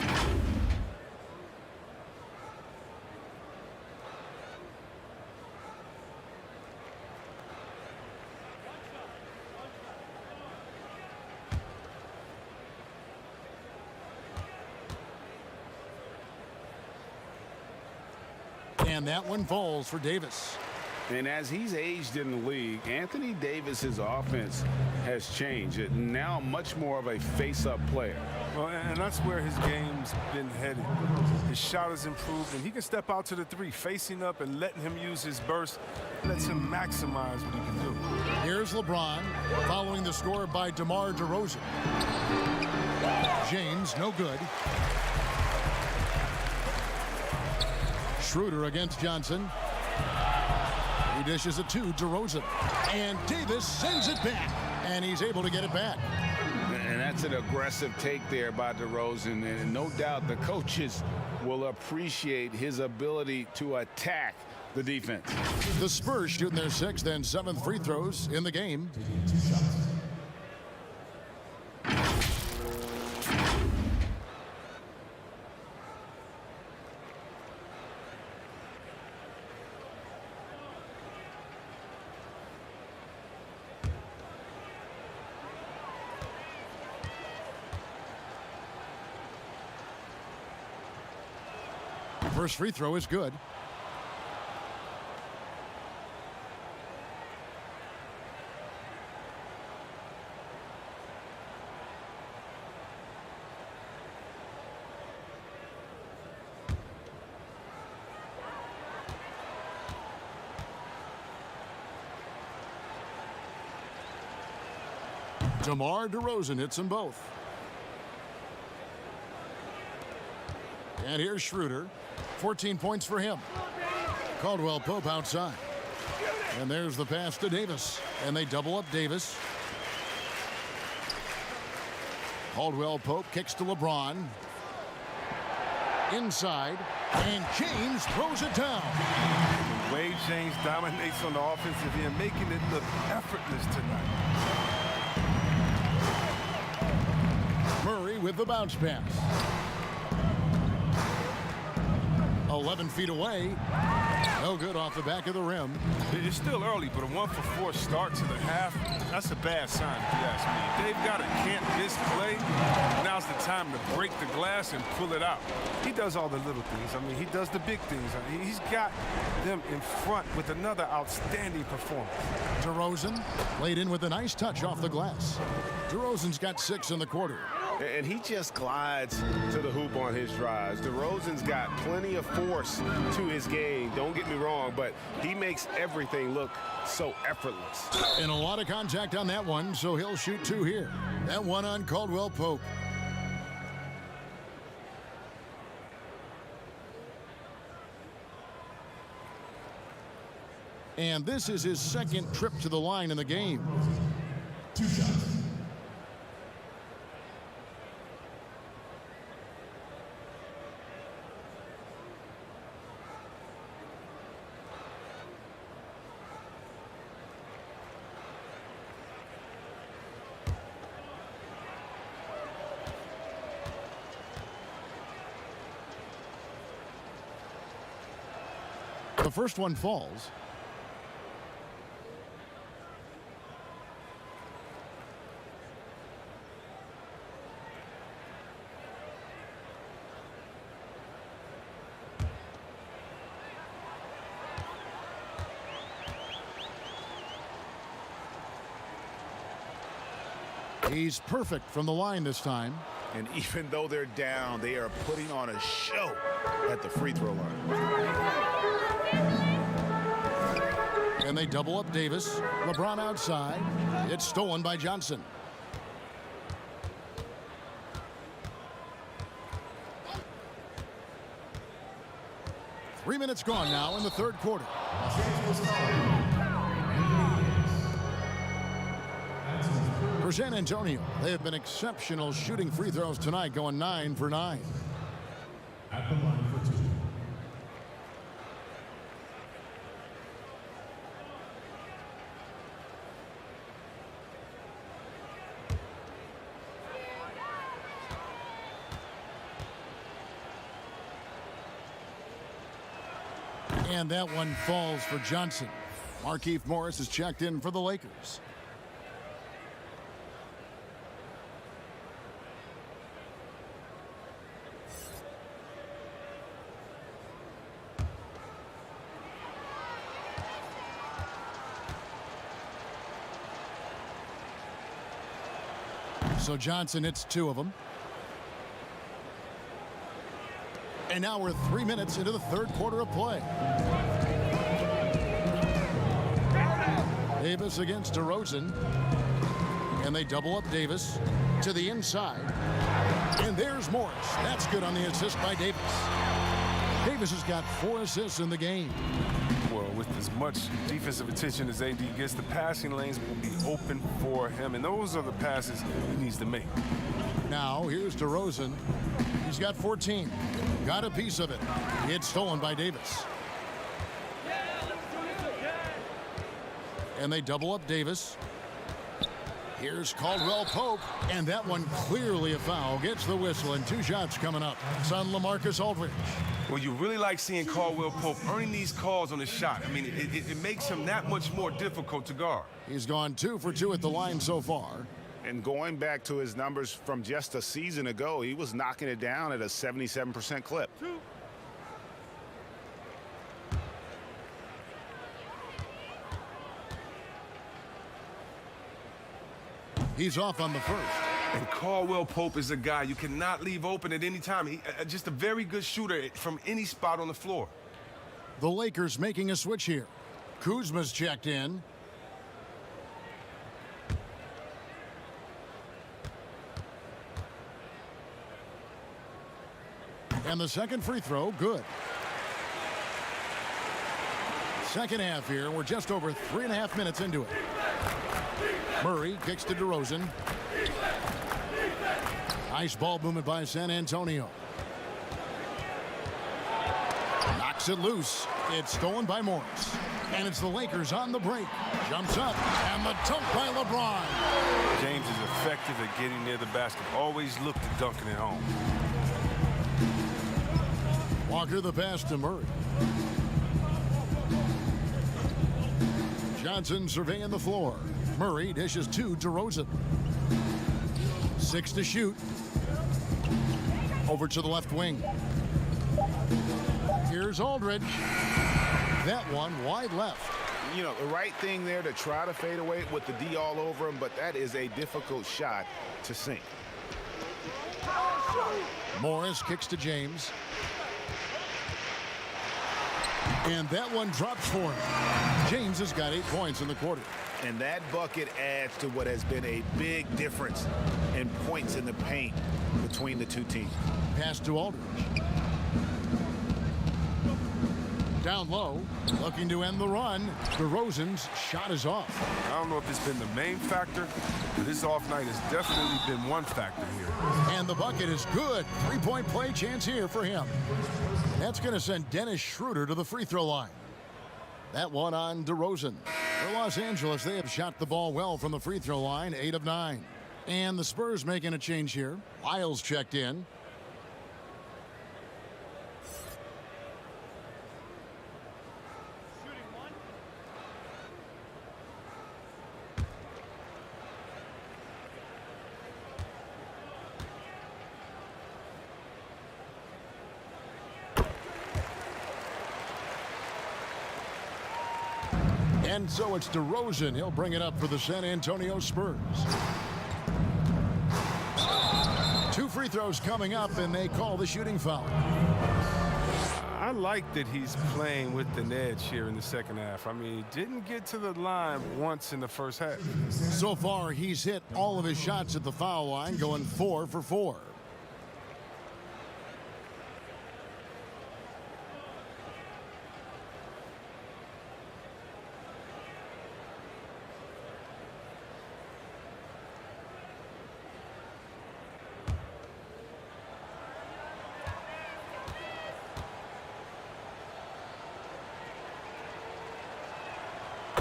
And that one falls for Davis. And as he's aged in the league, Anthony Davis's offense has changed. Now much more of a face-up player. Well, and that's where his game's been headed. His shot has improved, and he can step out to the three, facing up and letting him use his burst. Lets him maximize what he can do. Here's LeBron following the score by DeMar DeRozan. James, no good. Schroeder against Johnson. He dishes it to DeRozan. And Davis sends it back. And he's able to get it back. And that's an aggressive take there by DeRozan. And no doubt the coaches will appreciate his ability to attack the defense. The Spurs shooting their 6th and 7th free throws in the game. First free throw is good. DeMar DeRozan hits them both. And here's Schroeder. 14 points for him. Caldwell Pope outside. And there's the pass to Davis. And they double up Davis. Caldwell Pope kicks to LeBron. Inside. And James throws it down. The way James dominates on the offensive end, making it look effortless tonight. Murray with the bounce pass. 11 feet away. No good off the back of the rim. It's still early, but a 1-for-4 start to the half, that's a bad sign if you ask me. They've got a can't-miss play. Now's the time to break the glass and pull it out. He does all the little things. I mean, he does the big things. I mean, he's got them in front with another outstanding performance. DeRozan laid in with a nice touch off the glass. DeRozan's got 6 in the quarter. And he just glides to the hoop on his drives. DeRozan's got plenty of force to his game. Don't get me wrong, but he makes everything look so effortless. And a lot of contact on that one, so he'll shoot 2 here. That one on Caldwell Pope. And this is his 2nd trip to the line in the game. 2 shots. The first one falls. He's perfect from the line this time. And even though they're down, they are putting on a show at the free throw line. And they double up Davis. LeBron outside. It's stolen by Johnson. Three minutes gone now in the third quarter. For San Antonio, they have been exceptional shooting free throws tonight, going 9 for 9. At the line for 2. And that one falls for Johnson. Markieff Morris is checked in for the Lakers. So Johnson hits 2 of them. And now we're 3 minutes into the third quarter of play. Davis against DeRozan. And they double up Davis to the inside. And there's Morris. That's good on the assist by Davis. Davis has got 4 assists in the game. Well, with as much defensive attention as AD gets, the passing lanes will be open for him, and those are the passes he needs to make. Now, here's DeRozan. He's got 14. Got a piece of it. It's stolen by Davis. And they double up Davis. Here's Caldwell Pope, and that one clearly a foul. Gets the whistle, and 2 shots coming up. Son LaMarcus Aldridge. Well, you really like seeing Caldwell Pope earning these calls on the shot. I mean, it makes him that much more difficult to guard. He's gone 2 for 2 at the line so far. And going back to his numbers from just a season ago, he was knocking it down at a 77% clip. He's off on the first. And Caldwell Pope is a guy you cannot leave open at any time. He just a very good shooter from any spot on the floor. The Lakers making a switch here. Kuzma's checked in. And the second free throw, good. Second half here. We're just over 3.5 minutes into it. Murray kicks to DeRozan. Nice ball movement by San Antonio. Knocks it loose. It's stolen by Morris. And it's the Lakers on the break. Jumps up. And the dunk by LeBron. James is effective at getting near the basket. Always look to dunking it home. Walker the pass to Murray. Johnson surveying the floor. Murray dishes to DeRozan. 6 to shoot. Over to the left wing. Here's Aldridge. That one wide left. You know, the right thing there to try to fade away with the D all over him, but that is a difficult shot to sink. Morris kicks to James. And that one drops for him. James has got 8 points in the quarter. And that bucket adds to what has been a big difference in points in the paint between the two teams. Pass to Aldridge. Down low, looking to end the run. DeRozan's shot is off. I don't know if it's been the main factor, but this off night has definitely been one factor here. And the bucket is good. 3-point play chance here for him. That's going to send Dennis Schroeder to the free throw line. That one on DeRozan. For Los Angeles, they have shot the ball well from the free throw line, 8 of 9. And the Spurs making a change here. Lyles checked in. And so it's DeRozan. He'll bring it up for the San Antonio Spurs. 2 free throws coming up, and they call the shooting foul. I like that he's playing with an edge here in the second half. I mean, he didn't get to the line once in the first half. So far, he's hit all of his shots at the foul line, going 4 for 4.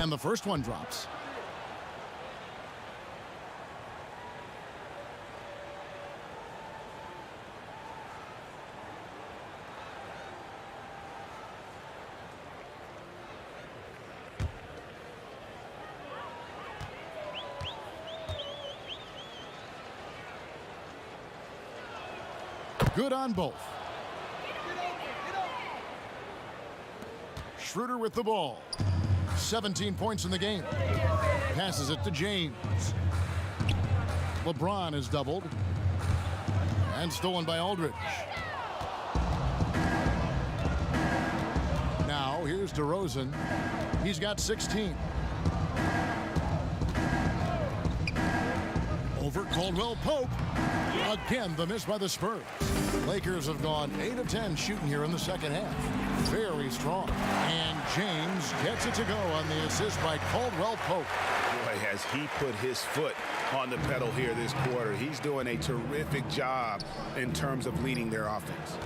And the first one drops. Good on both. Schroeder with the ball. 17 points in the game. Passes it to James. LeBron is doubled. And stolen by Aldridge. Now here's DeRozan. He's got 16. Over Caldwell Pope. Again, the miss by the Spurs. Lakers have gone 8 of 10 shooting here in the second half. Very strong. And James gets it to go on the assist by Caldwell Pope. Boy, has he put his foot on the pedal here this quarter. He's doing a terrific job in terms of leading their offense.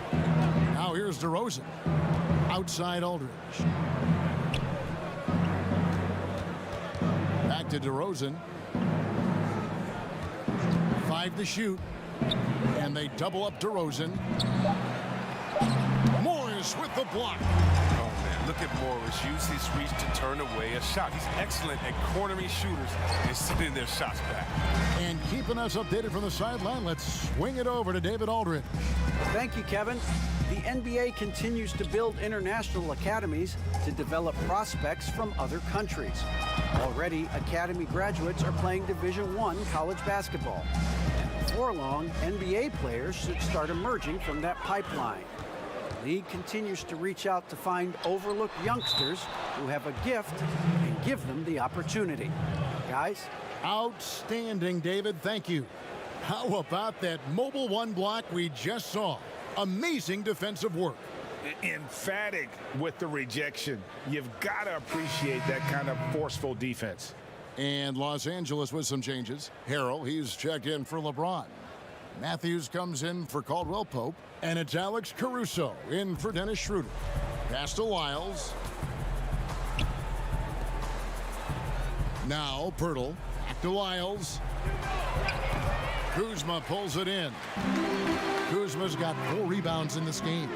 Now here's DeRozan. Outside Aldridge. Back to DeRozan. 5 to shoot. And they double up DeRozan. Morris with the block. Oh, man, look at Morris. Use his reach to turn away a shot. He's excellent at cornering shooters and sending their shots back. And keeping us updated from the sideline, let's swing it over to David Aldridge. Thank you, Kevin. The NBA continues to build international academies to develop prospects from other countries. Already, academy graduates are playing Division I college basketball. Before long, NBA players should start emerging from that pipeline. The league continues to reach out to find overlooked youngsters who have a gift and give them the opportunity. Guys? Outstanding, David. Thank you. How about that mobile one block we just saw? Amazing defensive work. Emphatic with the rejection. You've got to appreciate that kind of forceful defense. And Los Angeles with some changes. Harrell, he's checked in for LeBron. Matthews comes in for Caldwell Pope. And it's Alex Caruso in for Dennis Schroeder. Pass to Lyles. Now Pirtle. Back to Lyles. Kuzma pulls it in. Kuzma's got 4 rebounds in this game.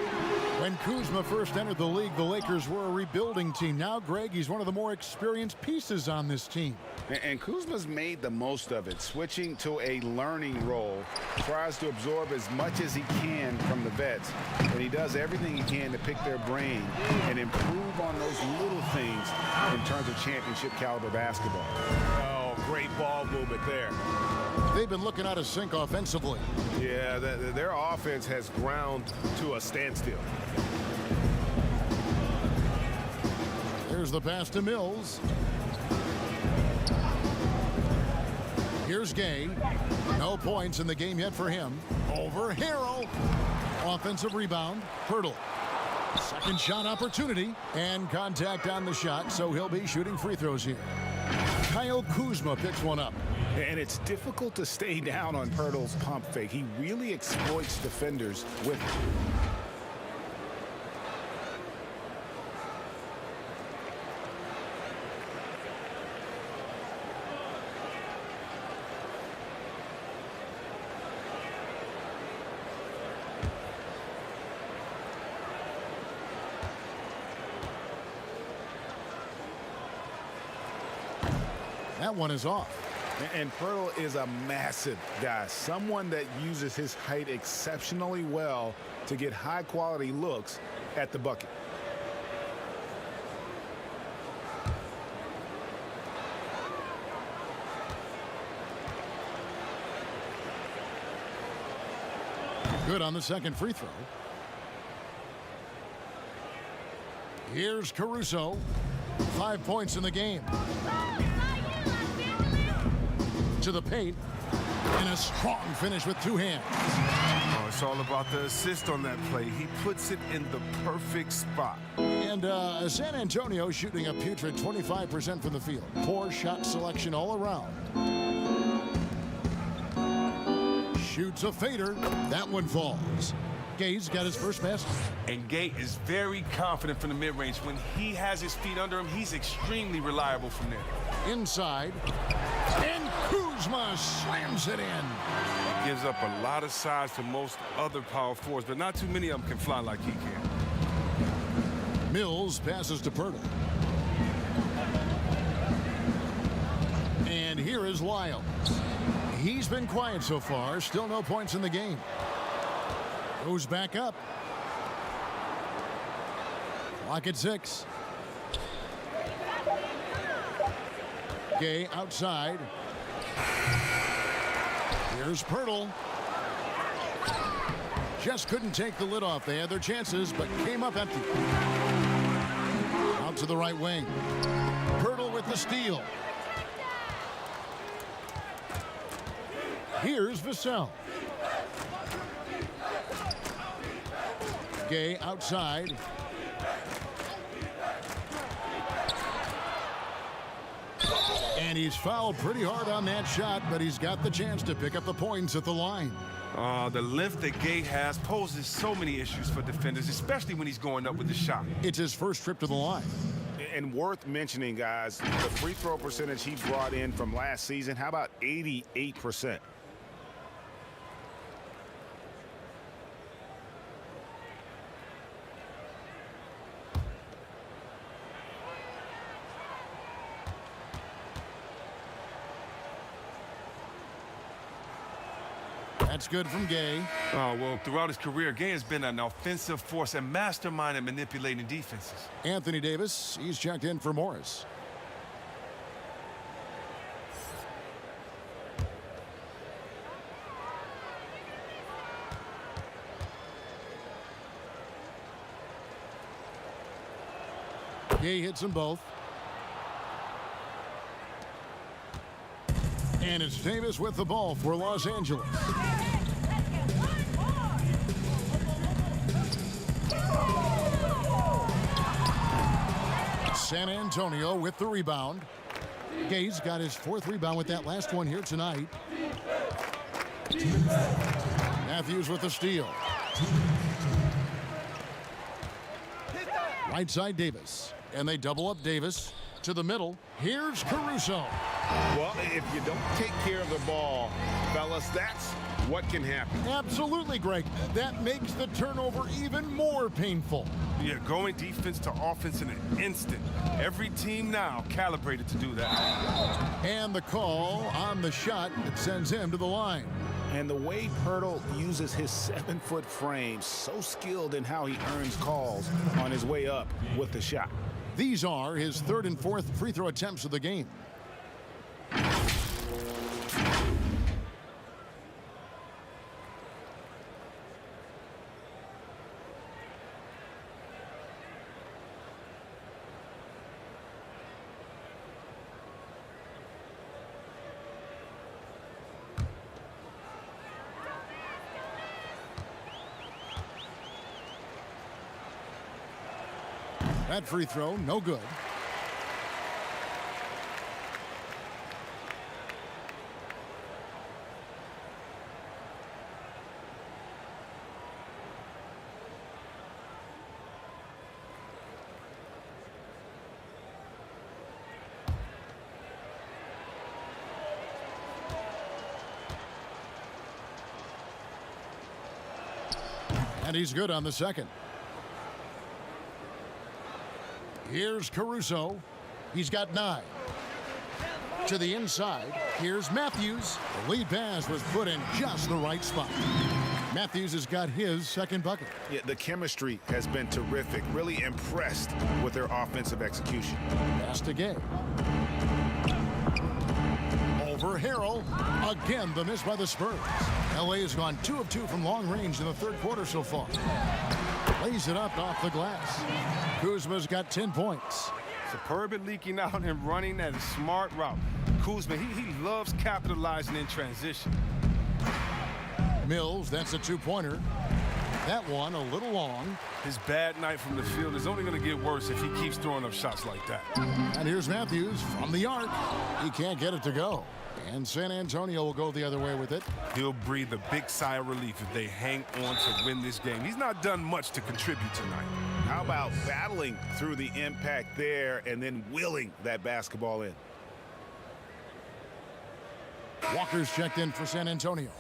When Kuzma first entered the league, the Lakers were a rebuilding team. Now, Greg, he's one of the more experienced pieces on this team. And Kuzma's made the most of it, switching to a learning role. Tries to absorb as much as he can from the vets. And he does everything he can to pick their brain and improve on those little things in terms of championship caliber basketball. Oh, great ball movement there. They've been looking out of sync offensively. Yeah, their offense has ground to a standstill. Here's the pass to Mills. Here's Gay. No points in the game yet for him. Over Harrell. Offensive rebound. Pirtle. Second shot opportunity. And contact on the shot, so he'll be shooting free throws here. Kyle Kuzma picks one up. And it's difficult to stay down on Pirtle's pump fake. He really exploits defenders with it. That one is off. And Pirtle is a massive guy, someone that uses his height exceptionally well to get high-quality looks at the bucket. Good on the second free throw. Here's Caruso. 5 points in the game. To the paint. And a strong finish with 2 hands. Oh, it's all about the assist on that play. He puts it in the perfect spot. And San Antonio shooting a putrid 25% from the field. Poor shot selection all around. Shoots a fader. That one falls. Gay's got his first basket. And Gay is very confident from the mid-range. When he has his feet under him, he's extremely reliable from there. Inside. And Kuzma slams it in. He gives up a lot of size to most other power forwards, but not too many of them can fly like he can. Mills passes to Pirtle. And here is Lyles. He's been quiet so far. Still no points in the game. Goes back up. Clock at 6. Gay outside. Here's Pirtle. Just couldn't take the lid off. They had their chances, but came up empty. Out to the right wing. Pirtle with the steal. Here's Vassell. Gay outside. And he's fouled pretty hard on that shot, but he's got the chance to pick up the points at the line. The length that Gay has poses so many issues for defenders, especially when he's going up with the shot. It's his first trip to the line. And worth mentioning, guys, the free throw percentage he brought in from last season, how about 88%? That's good from Gay. Well, throughout his career, Gay has been an offensive force and mastermind at manipulating defenses. Anthony Davis, he's checked in for Morris. Gay hits them both. And it's Davis with the ball for Los Angeles. San Antonio with the rebound. Gay's got his 4th rebound with that last one here tonight. Matthews with the steal. Right side Davis. And they double up Davis to the middle. Here's Caruso. Well, if you don't take care of the ball, fellas, that's what can happen. Absolutely, Greg. That makes the turnover even more painful. Yeah, going defense to offense in an instant. Every team now calibrated to do that. And the call on the shot that sends him to the line. And the way Pirtle uses his 7-foot frame, so skilled in how he earns calls on his way up with the shot. These are his 3rd and 4th free throw attempts of the game. That free throw, no good. And he's good on the second. Here's Caruso. He's got 9. To the inside. Here's Matthews. The lead pass was put in just the right spot. Matthews has got his 2nd bucket. Yeah, the chemistry has been terrific. Really impressed with their offensive execution. Pass to Gay. for Harrell. Again, the miss by the Spurs. LA has gone 2 of 2 from long range in the third quarter so far. Lays it up off the glass. Kuzma's got 10 points. Superb at leaking out and running at a smart route. Kuzma, he loves capitalizing in transition. Mills, that's a 2-pointer. That one a little long. His bad night from the field is only going to get worse if he keeps throwing up shots like that. And here's Matthews from the arc. He can't get it to go. And San Antonio will go the other way with it. He'll breathe a big sigh of relief if they hang on to win this game. He's not done much to contribute tonight. How about battling through the impact there and then willing that basketball in? Walker's checked in for San Antonio.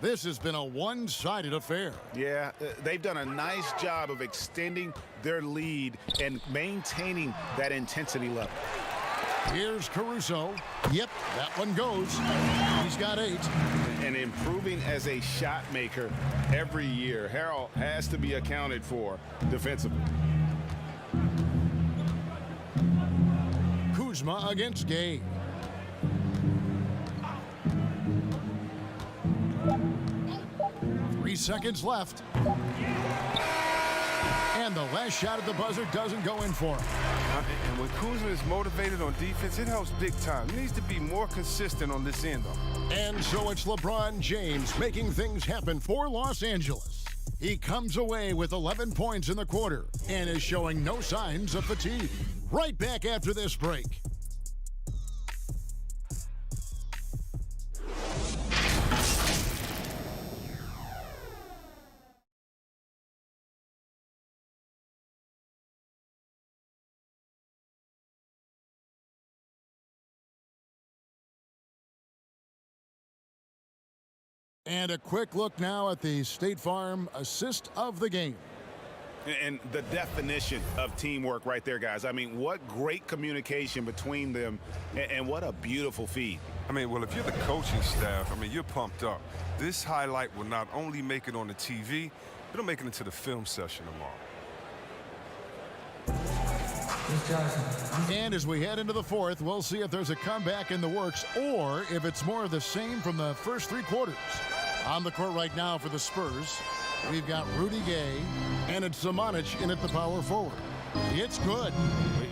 This has been a one-sided affair. Yeah, they've done a nice job of extending their lead and maintaining that intensity level. Here's Caruso. Yep, that one goes. He's got 8. And improving as a shot maker every year. Harrell has to be accounted for defensively. Kuzma against Gay. Seconds left. And the last shot at the buzzer doesn't go in for him. And when Kuzma is motivated on defense, it helps big time. He needs to be more consistent on this end, though. And so it's LeBron James making things happen for Los Angeles. He comes away with 11 points in the quarter and is showing no signs of fatigue. Right back after this break. And a quick look now at the State Farm assist of the game. And the definition of teamwork right there, guys. I mean, what great communication between them, and what a beautiful feed. I mean, well, if you're the coaching staff, I mean, you're pumped up. This highlight will not only make it on the TV, it'll make it into the film session tomorrow. And as we head into the fourth, we'll see if there's a comeback in the works or if it's more of the same from the first 3 quarters. On the court right now for the Spurs, we've got Rudy Gay and it's Samanic in at the power forward. It's good.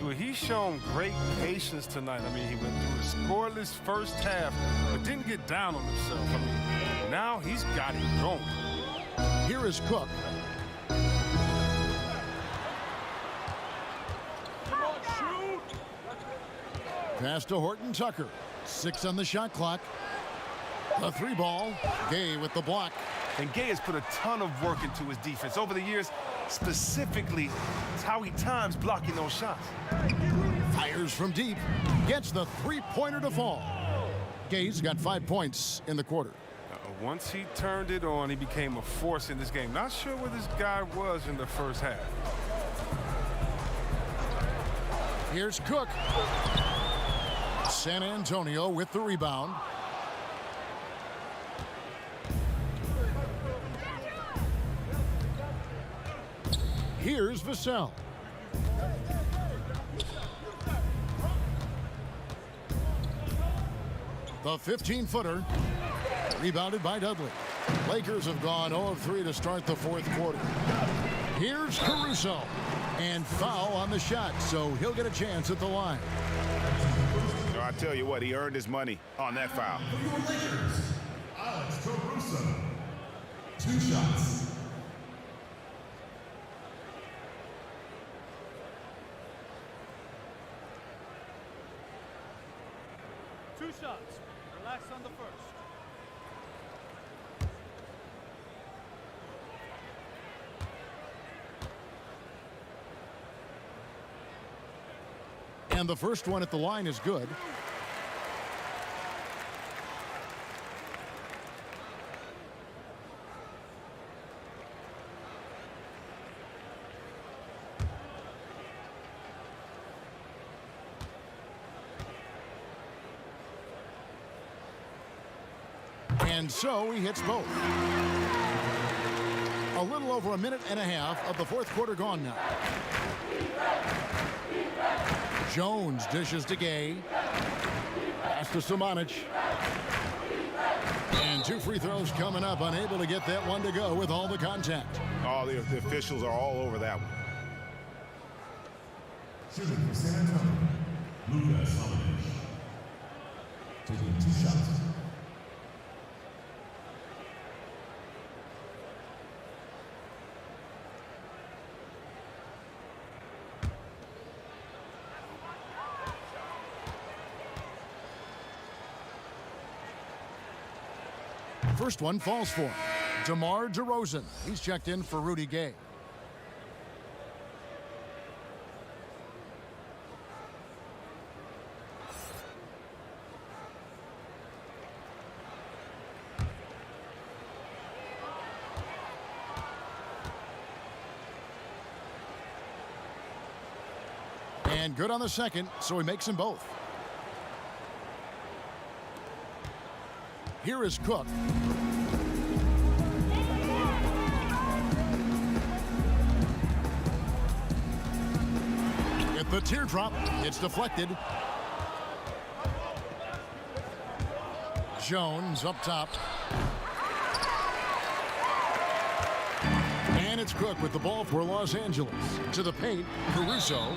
Well, he's shown great patience tonight. I mean, he went through a scoreless first half, but didn't get down on himself. I mean, now he's got it going. Here is Cook. Pass to Horton Tucker. 6 on the shot clock. The 3 ball. Gay with the block. And Gay has put a ton of work into his defense over the years. Specifically, it's how he times blocking those shots. Fires from deep. Gets the 3-pointer to fall. Gay's got 5 points in the quarter. Once he turned it on, he became a force in this game. Not sure where this guy was in the first half. Here's Cook. San Antonio with the rebound. Here's Vassell. The 15-footer. Rebounded by Dudley. Lakers have gone 0 of 3 to start the fourth quarter. Here's Caruso. And foul on the shot, so he'll get a chance at the line. So I tell you what, he earned his money on that foul. Alex Caruso. 2 shots. Relax on the first. And the first one at the line is good. And so he hits both. A little over a minute and a half of the fourth quarter gone now. Jones dishes to Gay. Pass to Samanic. And 2 free throws coming up. Unable to get that one to go with all the contact. Oh, the officials are all over that one. Shooting for San Antonio, Lucas Samanic. Taking 2 shots. First one falls for him. DeMar DeRozan. He's checked in for Rudy Gay. And good on the second, so he makes them both. Here is Cook. At the teardrop, it's deflected. Jones up top. And it's Cook with the ball for Los Angeles. To the paint, Caruso.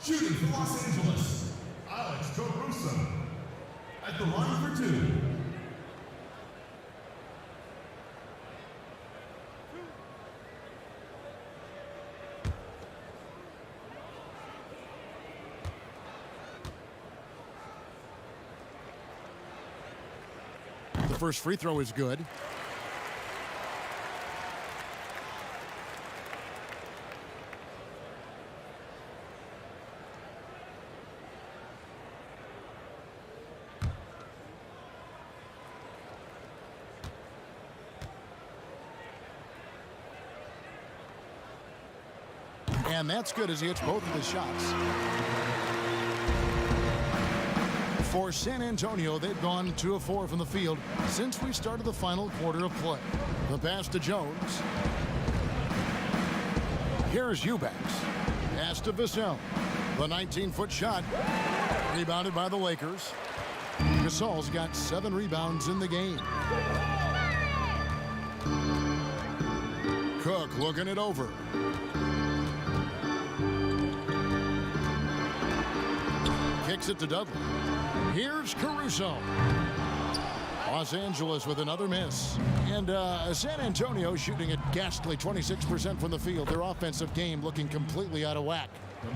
Shooting for Los Angeles, Alex Caruso. At the line for 2. The first free throw is good. And that's good as he hits both of his shots. For San Antonio, they've gone 2 of 4 from the field since we started the final quarter of play. The pass to Jones. Here's Eubanks. Pass to Vassell. The 19-foot shot rebounded by the Lakers. Gasol's got 7 rebounds in the game. Cook looking it over. Kicks it to Dudley. Here's Caruso. Los Angeles with another miss. And San Antonio shooting a ghastly 26% from the field. Their offensive game looking completely out of whack.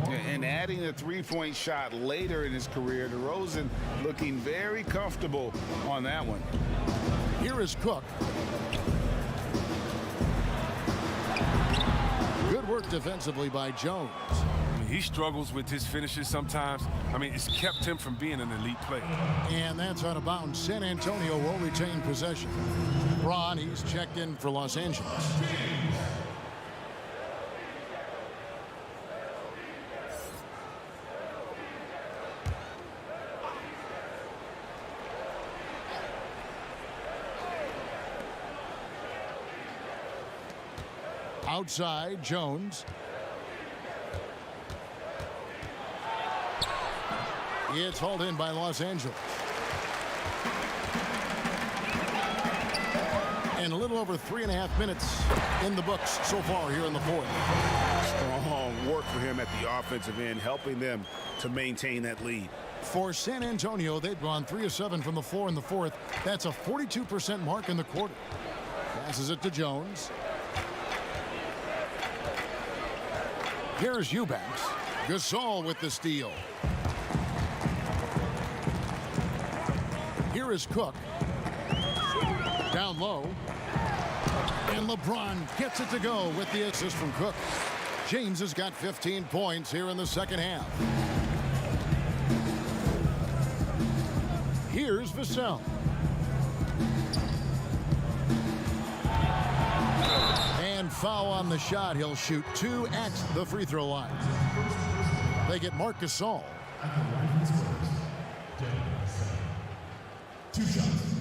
And adding a 3-point shot later in his career, DeRozan looking very comfortable on that one. Here is Cook. Good work defensively by Jones. He struggles with his finishes sometimes. I mean, it's kept him from being an elite player. And that's out of bounds. San Antonio will retain possession. Ron, he's checked in for Los Angeles. Outside, Jones. It's hauled in by Los Angeles. And a little over 3.5 minutes in the books so far here in the fourth. Strong work for him at the offensive end, helping them to maintain that lead. For San Antonio, they've gone 3 of 7 from the floor in the fourth. That's a 42% mark in the quarter. Passes it to Jones. Here's Eubanks. Gasol with the steal. Here is Cook. Down low. And LeBron gets it to go with the assist from Cook. James has got 15 points here in the second half. Here's Vassell. And foul on the shot. He'll shoot 2 at the free throw line. They get Marc Gasol. At the line for the Spurs, Devin 2 shots.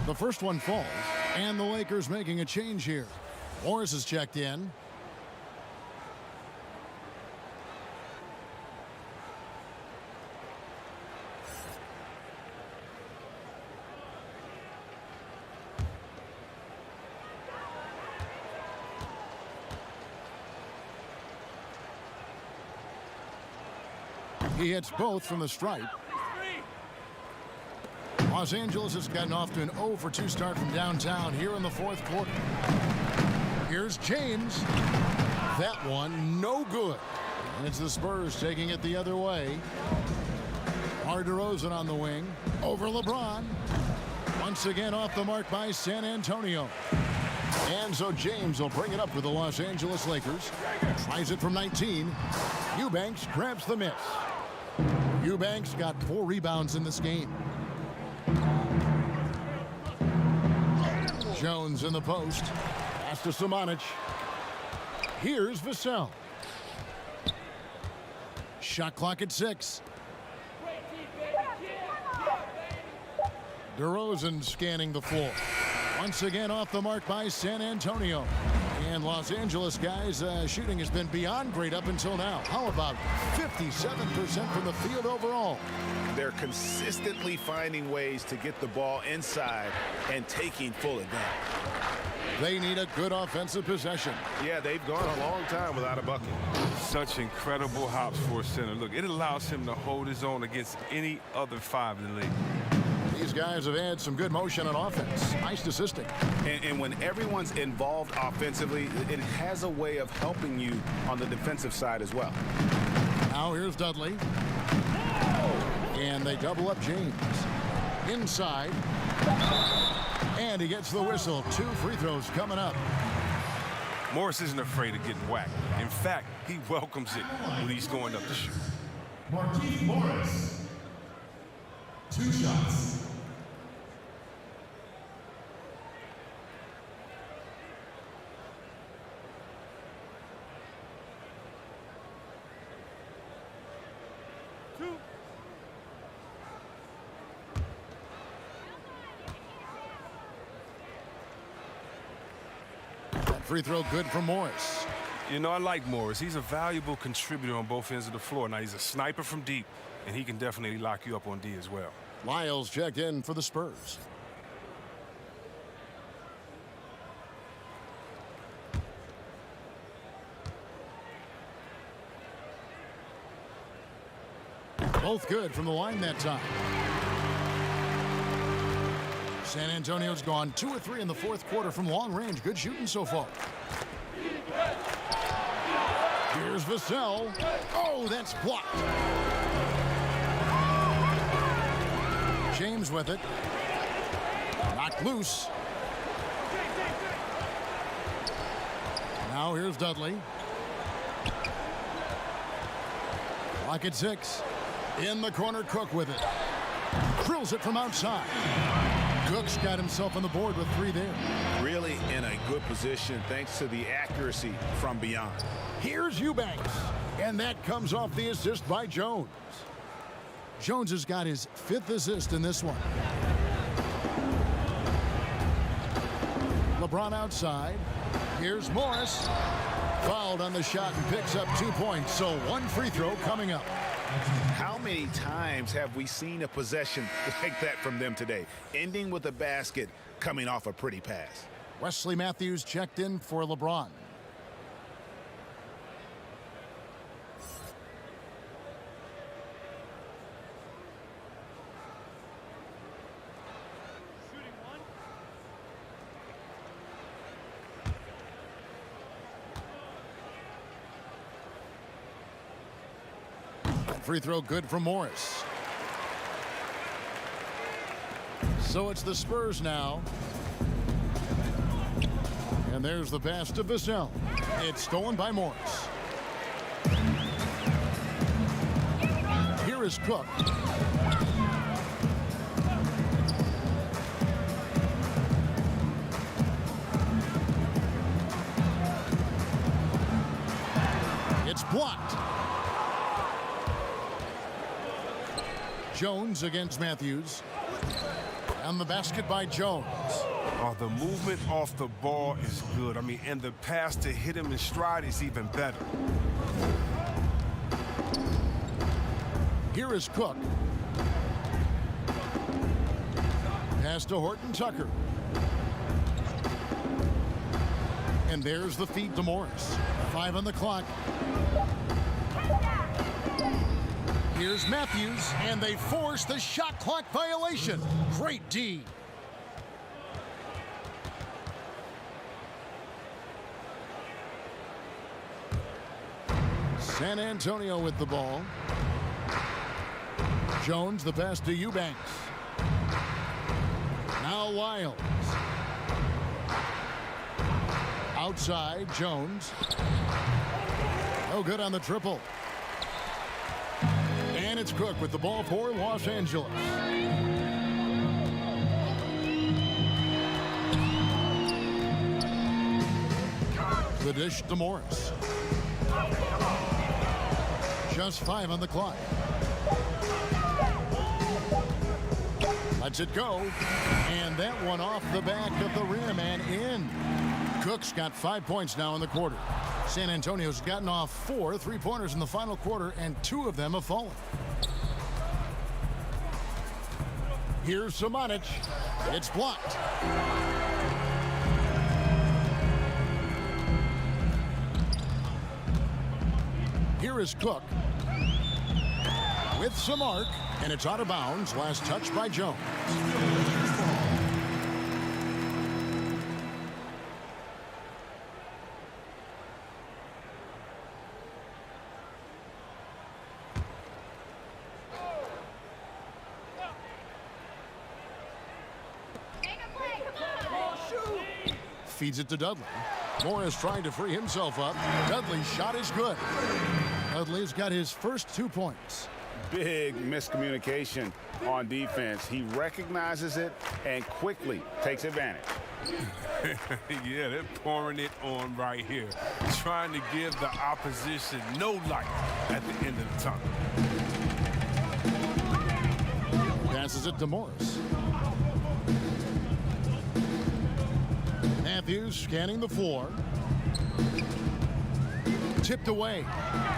The first one falls, and the Lakers making a change here. Morris is checked in. He hits both from the stripe. Los Angeles has gotten off to an 0 for 2 start from downtown here in the fourth quarter. Here's James. That one, no good. And it's the Spurs taking it the other way. DeRozan on the wing. Over LeBron. Once again off the mark by San Antonio. And so James will bring it up for the Los Angeles Lakers. Tries it from 19. Eubanks grabs the miss. Eubanks got 4 rebounds in this game. Jones in the post. Pass to Samanic. Here's Vassell. Shot clock at 6. DeRozan scanning the floor. Once again off the mark by San Antonio. And Los Angeles guys, shooting has been beyond great up until now. How about 57% from the field overall? They're consistently finding ways to get the ball inside and taking full advantage. They need a good offensive possession. Yeah, they've gone a long time without a bucket. Such incredible hops for a center. Look, it allows him to hold his own against any other 5 in the league. These guys have had some good motion on offense. Nice assisting. And when everyone's involved offensively, it has a way of helping you on the defensive side as well. Now here's Dudley. And they double up James. Inside. And he gets the whistle. 2 free throws coming up. Morris isn't afraid of getting whacked. In fact, he welcomes it when he's going up to shoot. Markieff Morris. 2 shots. Free throw good for Morris. You know, I like Morris. He's a valuable contributor on both ends of the floor. Now, he's a sniper from deep, and he can definitely lock you up on D as well. Lyles checked in for the Spurs. Both good from the line that time. San Antonio's gone 2 or 3 in the fourth quarter from long range. Good shooting so far. Here's Vassell. Oh, that's blocked. James with it. Knocked loose. Now here's Dudley. Clock at 6. In the corner, Cook with it. Drills it from outside. Cook's got himself on the board with 3 there. Really in a good position thanks to the accuracy from beyond. Here's Eubanks. And that comes off the assist by Jones. Jones has got his 5th assist in this one. LeBron outside. Here's Morris. Fouled on the shot and picks up 2 points. So 1 free throw coming up. How many times have we seen a possession like that from them today? Ending with a basket, coming off a pretty pass. Wesley Matthews checked in for LeBron. Free throw good for Morris. So it's the Spurs now. there's the pass to Vassell. It's stolen by Morris. Here is Cook. It's blocked. Jones against Matthews. And the basket by Jones. Oh, the movement off the ball is good. I mean, and the pass to hit him in stride is even better. Here is Cook. Pass to Horton Tucker. And there's the feed to Morris. 5 on the clock. Here's Matthews, and they force the shot clock violation. Great D. San Antonio with the ball. Jones, the pass to Eubanks. Now Wiles. Outside, Jones. No good on the triple. And it's Cook with the ball for Los Angeles. The dish to Morris. Just 5 on the clock. Lets it go. And that one off the back of the rim and in. Cook's got 5 points now in the quarter. San Antonio's gotten off 4 3-pointers in the final quarter, and 2 of them have fallen. Here's Samanic. It's blocked. Here is Cook. With some arc, and it's out of bounds. Last touch by Jones. Feeds it to Dudley. Morris trying to free himself up. Dudley's shot is good. Dudley's got his first 2 points. Big miscommunication on defense. He recognizes it and quickly takes advantage. Yeah, they're pouring it on right here. Trying to give the opposition no light at the end of the tunnel. Passes it to Morris. Matthews scanning the floor. Tipped away.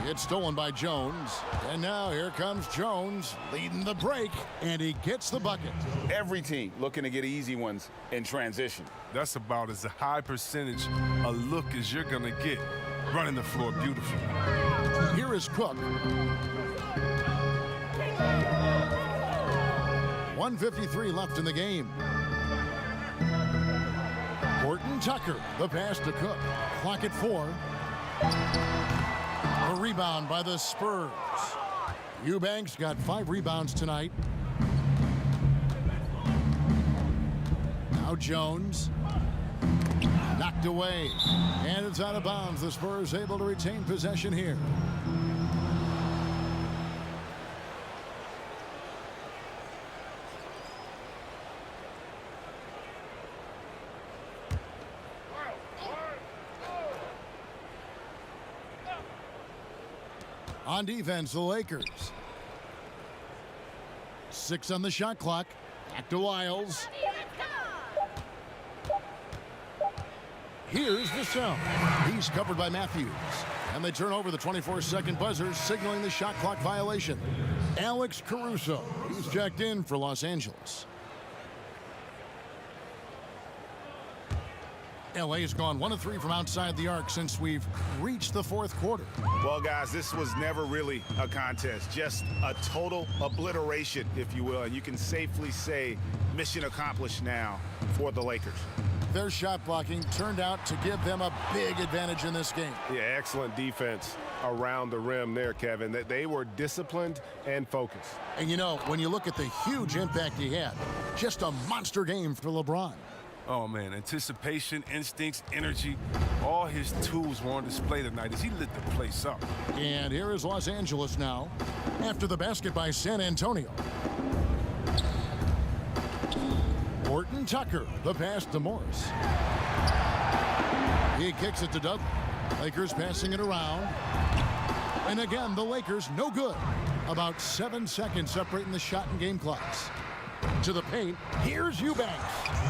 It's stolen by Jones. And now here comes Jones leading the break, and he gets the bucket. Every team looking to get easy ones in transition. That's about as high percentage a look as you're going to get. Running the floor beautifully. Here is Cook. 1:53 left in the game. Horton Tucker, the pass to Cook. Clock at 4. A rebound by the Spurs. Eubanks got 5 rebounds tonight. Now Jones. Knocked away. And it's out of bounds. The Spurs able to retain possession here. On defense, the Lakers. 6 on the shot clock. Back to Wiles. Here's Vassell. He's covered by Matthews. And they turn over the 24-second buzzer, signaling the shot clock violation. Alex Caruso. He's checked in for Los Angeles. LA has gone 1 of 3 from outside the arc since we've reached the 4th quarter. Well, guys, this was never really a contest, just a total obliteration, if you will. And you can safely say mission accomplished now for the Lakers. Their shot blocking turned out to give them a big advantage in this game. Yeah, excellent defense around the rim there, Kevin. That they were disciplined and focused. And you know, when you look at the huge impact he had, just a monster game for LeBron. Oh, man, anticipation, instincts, energy, all his tools were on display tonight as he lit the place up. And here is Los Angeles now after the basket by San Antonio. Horton Tucker, the pass to Morris. He kicks it to Dudley. Lakers passing it around. And again, the Lakers no good. About 7 seconds separating the shot and game clocks. To the paint, here's Eubanks.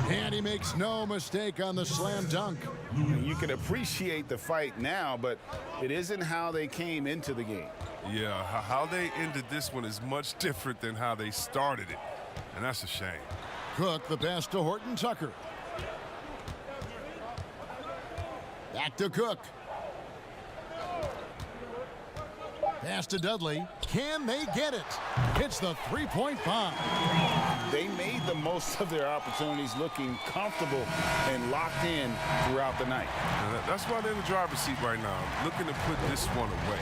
And he makes no mistake on the slam dunk. You can appreciate the fight now, but it isn't how they came into the game. Yeah, how they ended this one is much different than how they started it. And that's a shame. Cook, the pass to Horton Tucker. Back to Cook. Pass to Dudley. Can they get it? It's the three-point bomb. They made the most of their opportunities, looking comfortable and locked in throughout the night. And that's why they're in the driver's seat right now, looking to put this one away.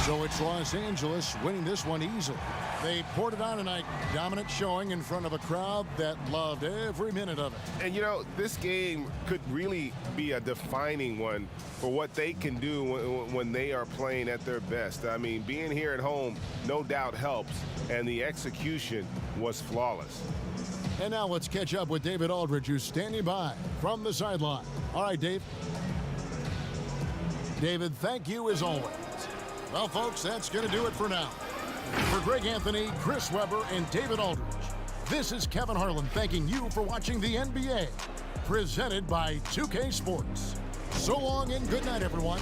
So it's Los Angeles winning this one easily. They poured it on tonight. Dominant showing in front of a crowd that loved every minute of it. And, you know, this game could really be a defining one for what they can do when they are playing at their best. I mean, being here at home no doubt helps, and the execution was flawless. And now let's catch up with David Aldridge, who's standing by from the sideline. All right, Dave. David, thank you as always. Well, folks, that's going to do it for now. For Greg Anthony, Chris Webber, and David Aldridge, this is Kevin Harlan thanking you for watching the NBA, presented by 2K Sports. So long and good night, everyone.